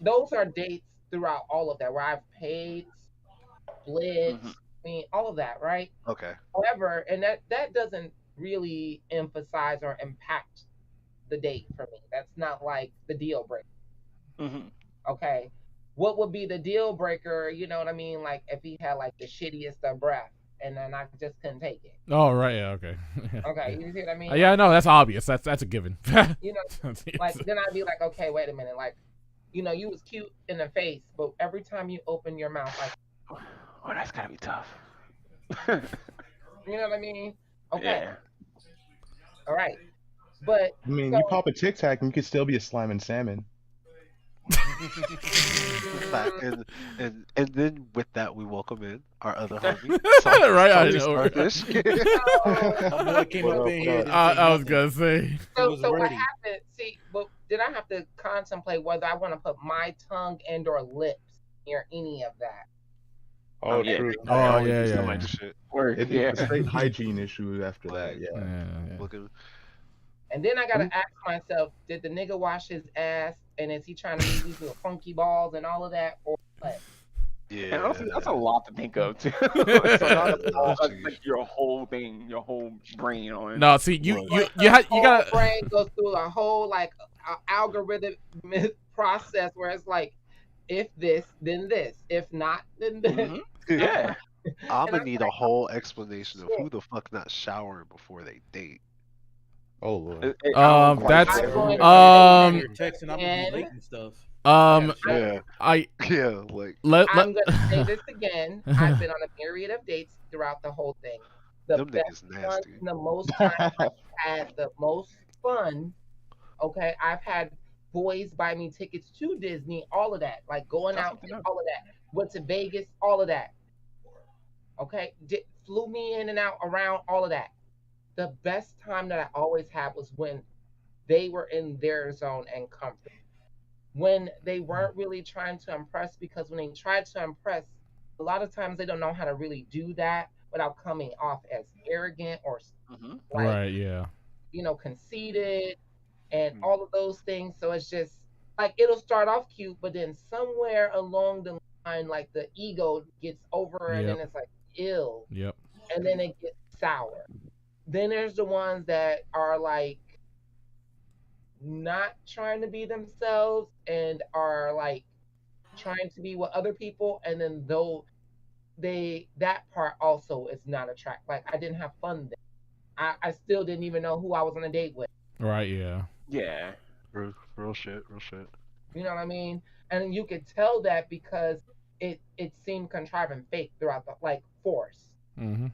Those are dates throughout all of that where I've paid, split, Mhm. I mean, all of that, right? Okay. However, and that doesn't really emphasize or impact the date for me. That's not like the deal breaker. Mhm. Okay. What would be the deal breaker? You know what I mean? Like if he had like the shittiest of breath and then I just couldn't take it. Oh right, yeah, okay. Okay, you see what I mean? Yeah, no, that's obvious. That's a given. You know, like then I'd be like, okay, wait a minute, like, you was cute in the face, but every time you open your mouth, like, Oh, that's gotta be tough. you know what I mean? Okay, Yeah. all right, but I mean, so you pop a Tic Tac and you could still be a slime and salmon. And then with that, we welcome in our other homie, Right, I Salty know. Starfish. My boy came What up up, in what here. up? Didn't say I was nothing. gonna say. He so was so what ready. happened? See, well, then I have to contemplate whether I want to put my tongue and or lips near any of that. Oh, Yeah. true. Oh, I would yeah, do yeah, some yeah. of the shit. Word. It's Yeah. a straight hygiene issue after that. Okay. Yeah. Yeah. Looking. And then I gotta I'm- ask myself, did the nigga wash his ass? And is he trying to leave me with funky balls and all of that, or what? Yeah. And honestly, that's a lot to think of too. It's So a not lot. all like your whole thing, your whole brain on. No, see, you Like, you her you gotta. whole brain goes through a whole like algorithm process where it's like, if this, then this. If not, then this. Mhm. Yeah. I'm And gonna I'm need a whole explanation of who the fuck not showering before they date. Oh lord. I don't That's- I'm going to Um, You're texting. I'm gonna be and leaking stuff. Yeah. I Yeah. Like. I'm gonna say this again. I've been on a myriad of dates throughout the whole thing. The Them best niggas ones nasty. and the most time I've had the most fun. Okay, I've had boys buy me tickets to Disney, all of that, like going That's out, something else. all of that. Went to Vegas, all of that. Okay, flew me in and out around, all of that. The best time that I always had was when they were in their zone and comfort. When they weren't really trying to impress, because when they tried to impress, a lot of times they don't know how to really do that without coming off as arrogant or Mhm. like, right, yeah. conceited and all of those things. So it's just like it'll start off cute, but then somewhere along the line, like the ego gets over and Yep. then it's like ill, Yep. and then it gets sour. Then there's the ones that are like not trying to be themselves and are like trying to be with other people, and then though that part also is not attract. Like I didn't have fun there. I still didn't even know who I was on a date with. Right, yeah. Real shit. Real shit. You know what I mean? And you could tell that because it seemed contrived and fake throughout the like force. Mm-hmm.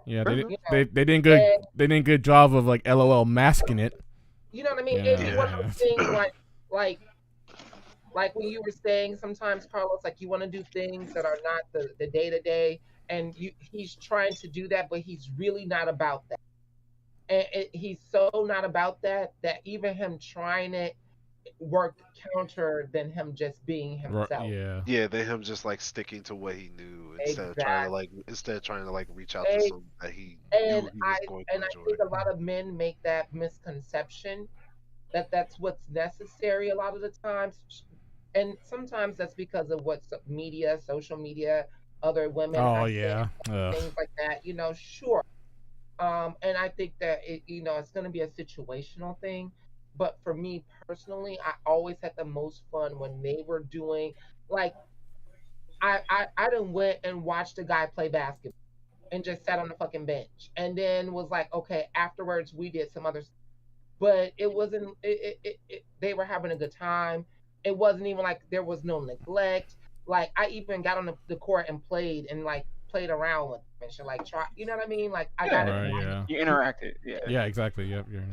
Yeah, Fair they enough. they did good. And They did a good job of like LOL masking it. you know what I mean? Yeah. It's one of those things like like when you were saying sometimes Carlos, like you want to do things that are not the day to day, and he's trying to do that, but he's really not about that. And he's so not about that that even him trying it worked counter than him just being himself. Yeah. Yeah, then him just like sticking to what he knew Exactly. instead of trying to like reach out to And, something that he and knew he I was going to and I enjoy. think a lot of men make that misconception that that's what's necessary a lot of the times, and sometimes that's because of what media, social media, other women Oh are yeah. saying, things like that. Sure. And I think that it's going to be a situational thing. But for me personally, I always had the most fun when they were doing like I done went and watched a guy play basketball and just sat on the fucking bench and then was like, okay, afterwards we did some other, but it wasn't. They were having a good time. It wasn't even like there was no neglect. Like I even got on the court and played and like played around with them and shit. Like try, you know what I mean? Like I got it. Right. Yeah. You interacted. Yeah. Yeah. Exactly. Yep. You're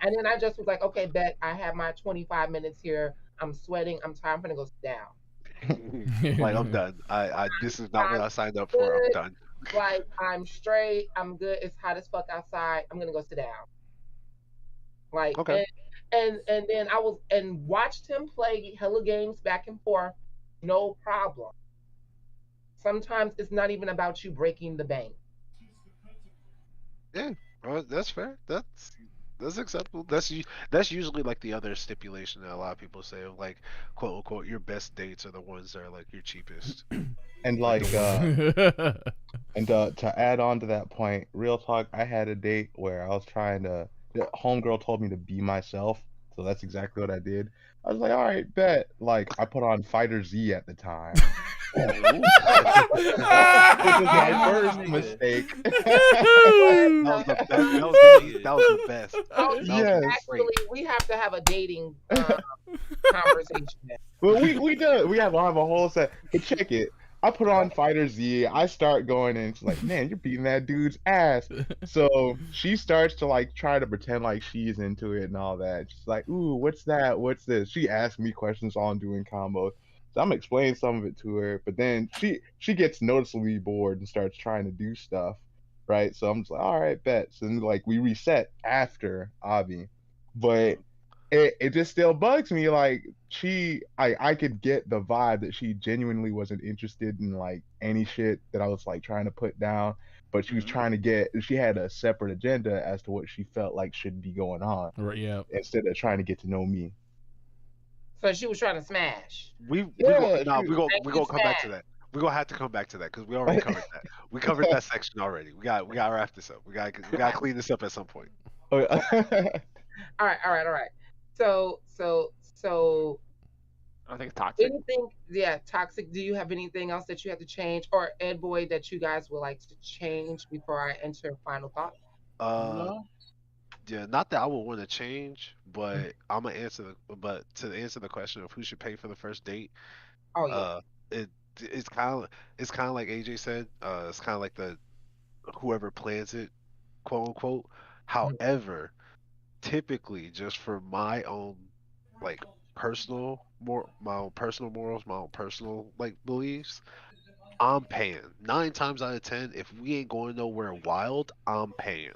And then I just was like, okay, bet I have my 25 minutes here. I'm sweating. I'm tired. I'm gonna go sit down. Like I'm done. I this is not what I'm I signed up for. I'm good. done. Like I'm straight. I'm good. It's hot as fuck outside. I'm gonna go sit down. Like Okay. and then I was and watched him play hella games back and forth, no problem. Sometimes it's not even about you breaking the bank. Yeah, that's fair. That's acceptable. That's usually like the other stipulation that a lot of people say of like quote unquote your best dates are the ones that are like your cheapest. And Like like right. and to add on to that point, real talk, I had a date where I was trying to the homegirl told me to be myself, so that's exactly what I did. I was like, all right, bet. Like I put on Fighter Z at the time. Which was my first mistake. That was the best. Oh, That was Yes. great. actually, we have to have a dating conversation. Well, we do. We have a whole set. But check it. I put on Fighter Z. I start going and she's like, man, you're beating that dude's ass. So she starts to like try to pretend like she's into it and all that. She's like, ooh, what's that? What's this? She asks me questions while I'm doing combos. So I'm explaining some of it to her, but then she gets noticeably bored and starts trying to do stuff, right? So I'm just like, all right, bet. So then like we reset after Avi, but it just still bugs me. Like I could get the vibe that she genuinely wasn't interested in like any shit that I was like trying to put down, but she was trying to she had a separate agenda as to what she felt like should be going on Yeah. instead of trying to get to know me. So she was trying to smash. We go Yeah, nah, she, we gonna come back to that. We're gonna have to come back to that because we already covered that. We covered that section already. We got to wrap this up. We got to clean this up at some point. All right. So I think it's toxic. anything, yeah, toxic. Do you have anything else that you have to change, or Ed Boy that you guys would like to change before I enter final thought? Uh, yeah, not that I would want to change, but I'm gonna but to answer the question of who should pay for the first date, Oh yeah. it it's kind of like AJ said. It's kind of like the whoever plans it, quote unquote. However, typically, just for my own like my own personal morals, my own personal like beliefs, I'm paying. 9 times out of 10, if we ain't going nowhere wild, I'm paying.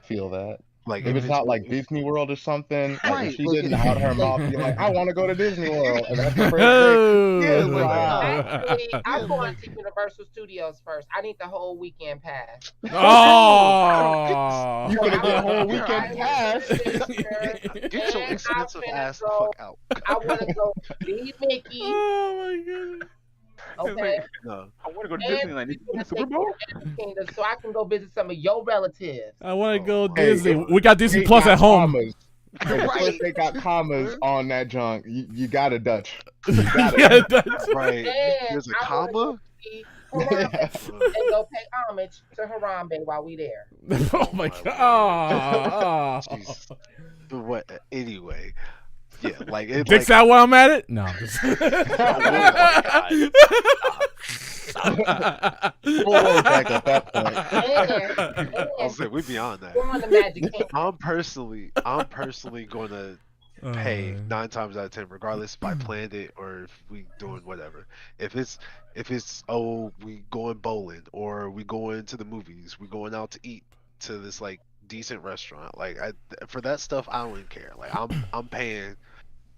feel that. Like If if it's it's not like Disney World or something, like if right, she like didn't out her mouth be like, I want to go to Disney World, and that's the first Oh. thing. yeah, It's like like, Actually, yeah, I'm going like to Universal Studios first. I need the whole weekend pass. Oh. you gonna get a whole I weekend want pass? get your and expensive I'm finna ass the go. fuck out. I want to go see Mickey. Oh my goodness. Okay. No. I want to go to And Disneyland. we're You going gonna to Super take Bowl? you to Animal Kingdom so I can go visit some of your relatives. I want to Oh go my Hey, Disney. God. We got Disney They Plus got at home. commas. And of course Right. they got commas on that junk. You got a Dutch. You got Yeah, it. that's- Right. And There's a I want to go comma. see Harambe and go pay homage to Harambe while we there. oh my my god. Oh. Jesus. What? Anyway, Yeah, like it. Dicks Like, out while I'm at it? No. Full Jack at that point. I'll say we beyond that. Go on the magic hand. I'm personally going to pay 9 times out of 10, regardless if I planned it or if we doing whatever. If it's we going bowling or we going to the movies, we going out to eat to this like decent restaurant. Like for that stuff, I don't even care. Like I'm paying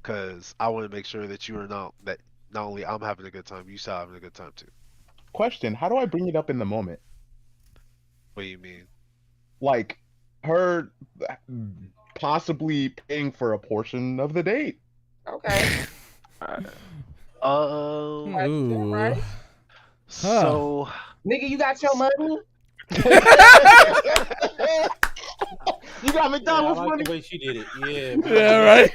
because I want to make sure that not only I'm having a good time, you still having a good time too. Question: how do I bring it up in the moment? What do you mean? Like her possibly paying for a portion of the date. Okay. Ooh. Right? So Nigga, you got your money? You got Yeah, I McDonald's like money. the way she did it. Yeah. Yeah, right.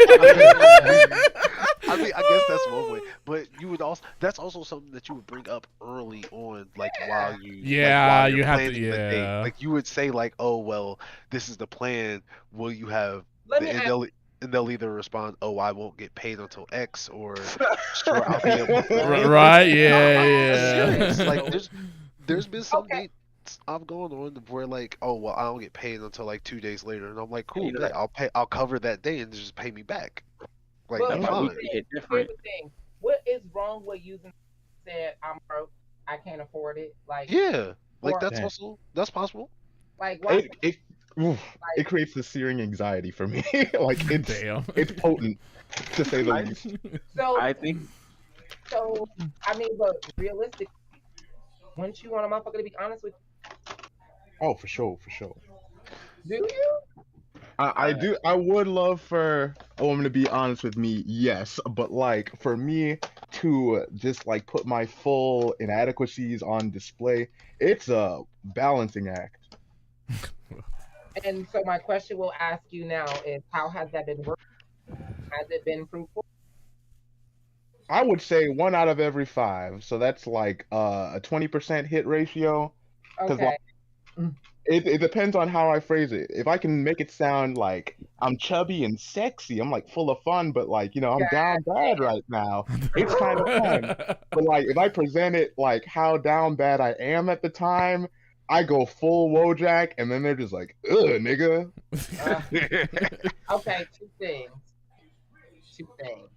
I mean, I guess that's one way, but you would also that's also something that you would bring up early on, like while you Yeah, you're you have to. planning the date. Yeah. Like you would say, like, "Oh well, this is the plan. Will you have?" Let me And ask they'll either respond, "Oh, I won't get paid until X," or "Sure, I'll be able to." Right? I'm Yeah, serious. yeah. Like there's been some Okay. dates I've gone on where like, "Oh well, I don't get paid until like 2 days later," and I'm like, "Cool, You know bet. that- I'll cover that day and just pay me back." Like Well, that's my fine. weekly hit here's different. the thing. What is wrong with using said I'm broke, I can't afford it? Like, Yeah, like or that's Damn. also that's possible. like why? Oof, it creates the searing anxiety for me. Like Damn. it's potent to say the I- least. So I think so I mean, but realistic, wouldn't you want a motherfucker to be honest with Oh, for sure, for sure. you? Do you? I do. I would love for a woman to be honest with me, yes, but like for me to just like put my full inadequacies on display, it's a balancing act. And so my question will ask you now is how has that been working? Has it been fruitful? I would say 1 out of every 5, so that's like a 20% hit ratio. Because Okay. it depends on how I phrase it. If I can make it sound like I'm chubby and sexy, I'm like full of fun, but like, I'm down bad right now. It's kind of fun. But like if I present it like how down bad I am at the time, I go full Wojak and then they're just like, ugh, nigga. Okay, two things. Two things.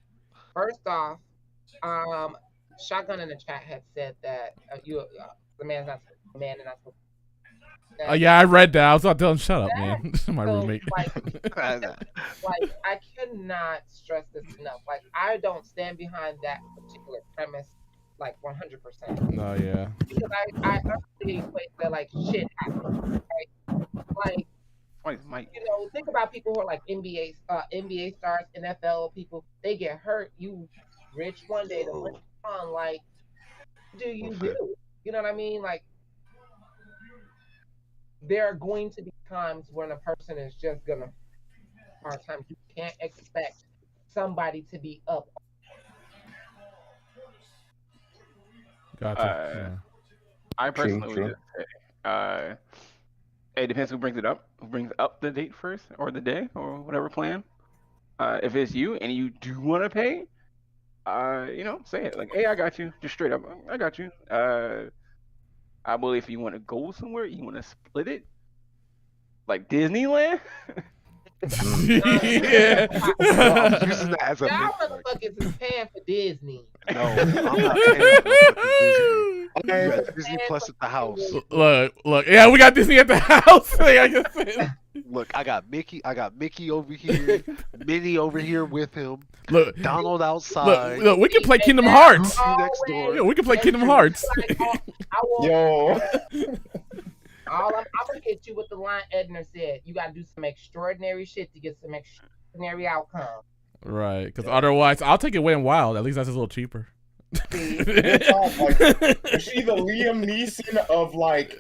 First off, Shotgun in the chat had said that the man's not the man and not supposed Oh yeah, I read that. I was about to tell him, shut up, man. My So, roommate. like I cannot stress this enough. Like I don't stand behind that particular premise like 100%. No, yeah. Because I honestly equate that like shit happens. Right? Like, Wait, Mike. think about people who are like NBA stars, NFL people, they get hurt, you rich one day, the next on, like, what do you Okay. do? You know what I mean? Like there are going to be times when a person is just gonna hard times. You can't expect somebody to be up. Gotcha. I personally true. would just say, it depends who brings it up. Who brings up the date first, or the day, or whatever plan. If it's you and you do want to pay, say it. Like, hey, I got you. Just straight up, I got you. I believe if you want to go somewhere, you want to split it, like Disneyland. Yeah. I'm using that as a Y'all benchmark. motherfuckers is paying for Disney. No, I'm not paying for fucking Disney. Okay. You got Disney Plus at the house. Look. Yeah, we got Disney at the house. Like I just said. Look, I got Mickey over here, Minnie over here with him, Look, Donald outside. look, we can play Kingdom And Hearts. Goofy next door. Yeah, we can play Kingdom Hearts. Like, I will. Yo. I'm gonna hit you with the line Edna said. You gotta do some extraordinary shit to get some extraordinary outcome. Right, because otherwise, I'll take it Wet and Wild. At least that's a little cheaper. See? Is she the Liam Neeson of like,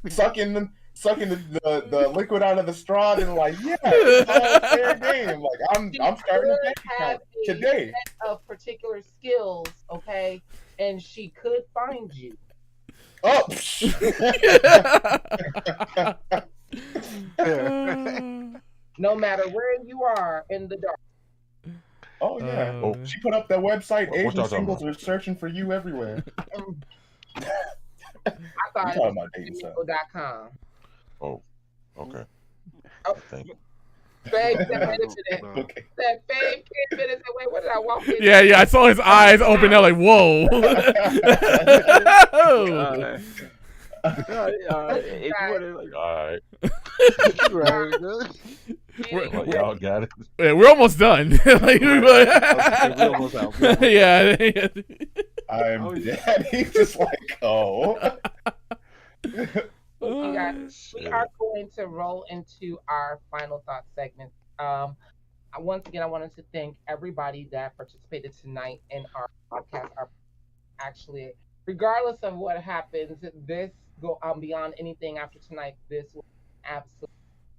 sucking the liquid out of the straw and like, yeah, it's all fair game. Like I'm starting a bank account today. Of particular skills, okay, and she could find you. Oh. No matter where you are in the dark, Oh yeah. Oh, She put up that website. What Asian y'all talking singles about? are searching for you everywhere. I We thought it talking was about dating stuff. Domingo.com. Oh, okay. Oh, Thank you. Fave 10 minutes in it. No. Okay. That Fave 10 minutes. Wait, what did I walk in? yeah. I saw his eyes open up like, whoa. If you want to, like, All right. Right. Well, y'all got it. Yeah, we're almost done. Like, We almost out. yeah. I'm Oh, dead. He's just like, oh. You guys, we are going to roll into our final thought segment. Once again, I wanted to thank everybody that participated tonight in our podcast. Actually, regardless of what happens, this go beyond anything after tonight. This was absolutely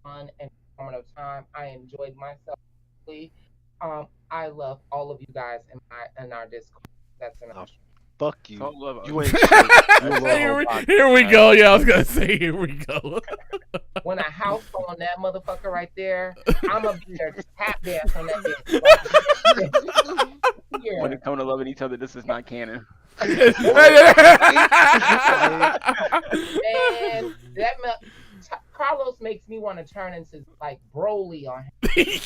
fun and informative time. I enjoyed myself. I love all of you guys in our Discord. That's in our Fuck you. don't love us. You ain't shit. You a little Here we go. Yeah, I was gonna say here we go. when a house on that motherfucker right there, I'm gonna be there tap dance on that bitch. When it comes to loving each other, this is not canon. And Carlos makes me want to turn into like Broly on him.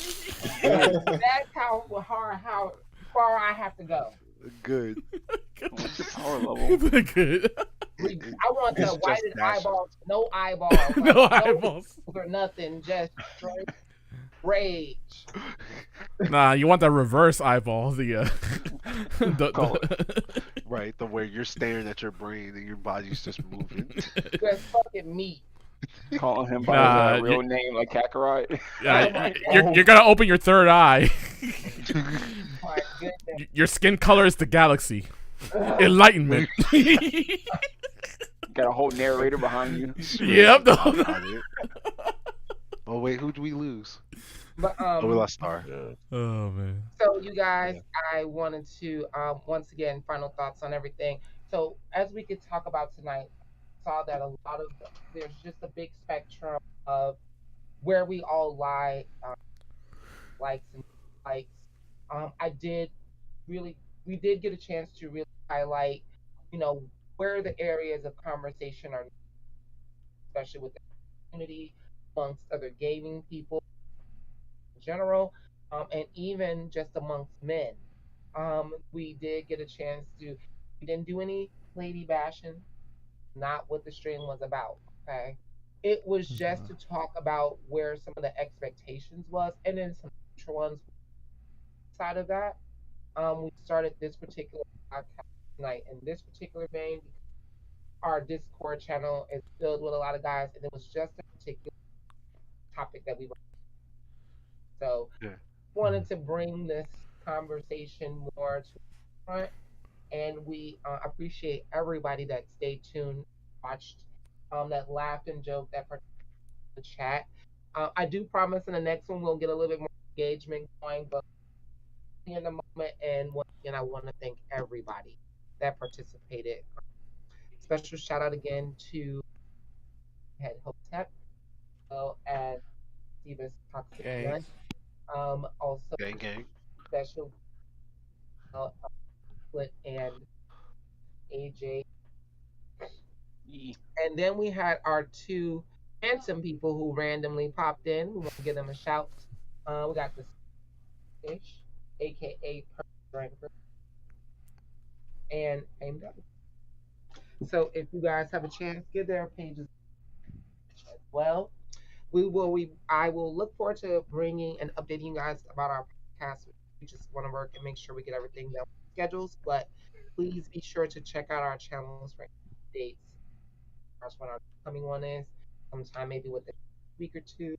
That's how far I have to go. Good. What's your power level? Good. I want the It's just whited natural. eyeballs, no eyeballs, like, No eyeballs. or nothing, just straight rage. Nah, you want that reverse eyeball. Right, the way you're staring at your brain and your body's just moving. Just fucking meat. Calling him by Nah, his real name, like Kakarot. Yeah, you're gonna open your third eye. My goodness. Your skin color is the galaxy. Enlightenment. Got a whole narrator behind you. Yep. Oh wait, who'd we lose? But Oh, we lost Star. Yeah. Oh man. So you guys, I wanted to once again final thoughts on everything. So as we could talk about tonight, saw that a lot of there's just a big spectrum of where we all lie, likes and dislikes. We did get a chance to really highlight, where the areas of conversation are, especially with the community, amongst other gaming people in general, and even just amongst men. We did get a chance to. We didn't do any lady bashing. Not what the stream was about. Okay, it was just to talk about where some of the expectations was, and then some future ones side of that. We started this particular podcast tonight in this particular vein. Our Discord channel is filled with a lot of guys, and it was just a particular topic that we were. So, Yeah. wanted to bring this conversation more to the front, and we appreciate everybody that stayed tuned, watched, that laughed and joked, that participated in the chat. I do promise in the next one we'll get a little bit more engagement going, but in the moment, and once again, I want to thank everybody that participated. Special shout out again to Head Hotep, as well as Steve's Toxic Okay. Nut. Also, Gang. special Split and AJ. And then we had our two handsome people who randomly popped in. We want to give them a shout. We got the Fish, aka Drinker, and AMW. So if you guys have a chance, give their pages as well. I will look forward to bringing and updating you guys about our podcast. We just want to work and make sure we get everything done with schedules, but please be sure to check out our channels for dates. That's when our upcoming one is, sometime maybe within a week or two.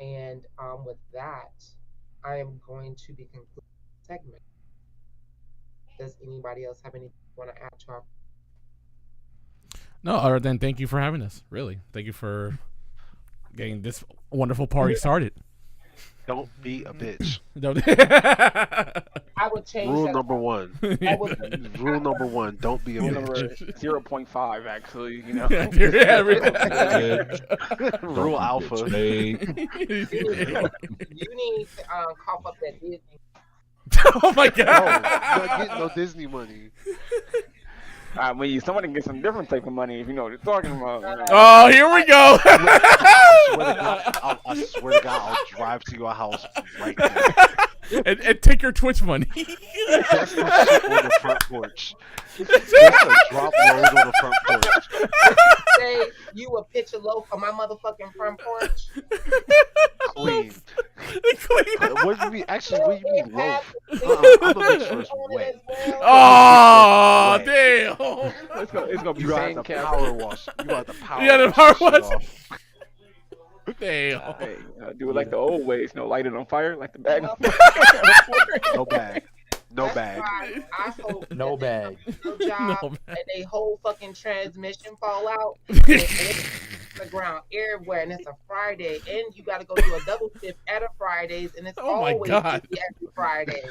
And with that, I am going to be concluding the segment. Does anybody else have anything you want to add to our? No, other than thank you for having us. Really, thank you for getting this wonderful party started. Don't be a bitch. I would change Rule that. number one. I would, Rule number one. Don't be a Rule bitch. number 0.5, actually. You know. Rule alpha. Hey, you need to cough up that Disney. Oh my No, not god. getting no Disney money. When somebody gets some different type of money, if you know what they're talking about. Oh, here we go. I swear to God, I'll drive to your house right now. and take your Twitch money. That's the shit on the front porch. Just a drop load on the front porch. Say you a pitch a loaf on my motherfucking front porch. Clean. Clean. What do you mean? Actually, what do you mean loaf? I'm gonna make sure it's wet. Oh, Wet. damn. It's gonna be You got sand the castle. power wash. You got the power. Yeah, the wash power this shit wash. off. Damn. Hey, do it like the old ways. Light it on fire like the bag. No bag. No bag. I hope No that bag. they do a job No bag. and they whole fucking transmission fall out. And it's on the ground everywhere, and it's a Friday, and you got to go do a double shift at a Fridays, and it's Oh my always God. busy every Friday.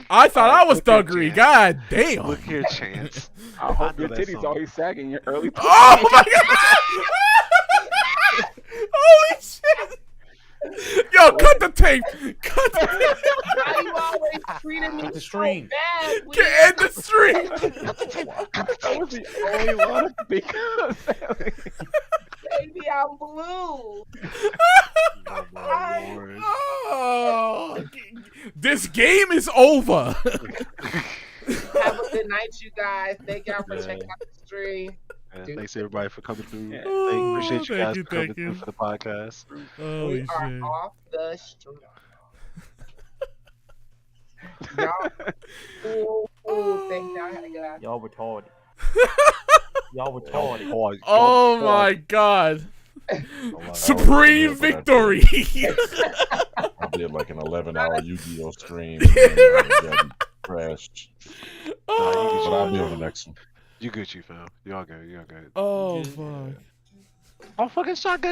I thought I was Look here, thuggery. Chance. God damn. Look here, Chance. I hope know your that titties song. always sagging your early. Oh my god. Holy shit. Yo, cut the tape. Cut the tape. Why you always treating me Cut the so stream. bad? When Get in the street. That was the only one to speak of. baby, I'm blue. Oh my lord. Oh, this game is over. Have a good night, you guys. Thank y'all for checking out the stream. And thanks everybody for coming through. Yeah. Appreciate you Thank guys you, for coming thank through you. for the podcast. Holy We are shit. off the street. Y'all, thank y'all. Had a good night. Y'all retarded. Y'all retarded. Oh my god. I Supreme was there victory. I did like an 11-hour Yu-Gi-Oh stream and then crashed. But I'll be on the next one. You Gucci, fam. Y'all good. Y'all good. Oh fuck. Oh, fucking shotgun.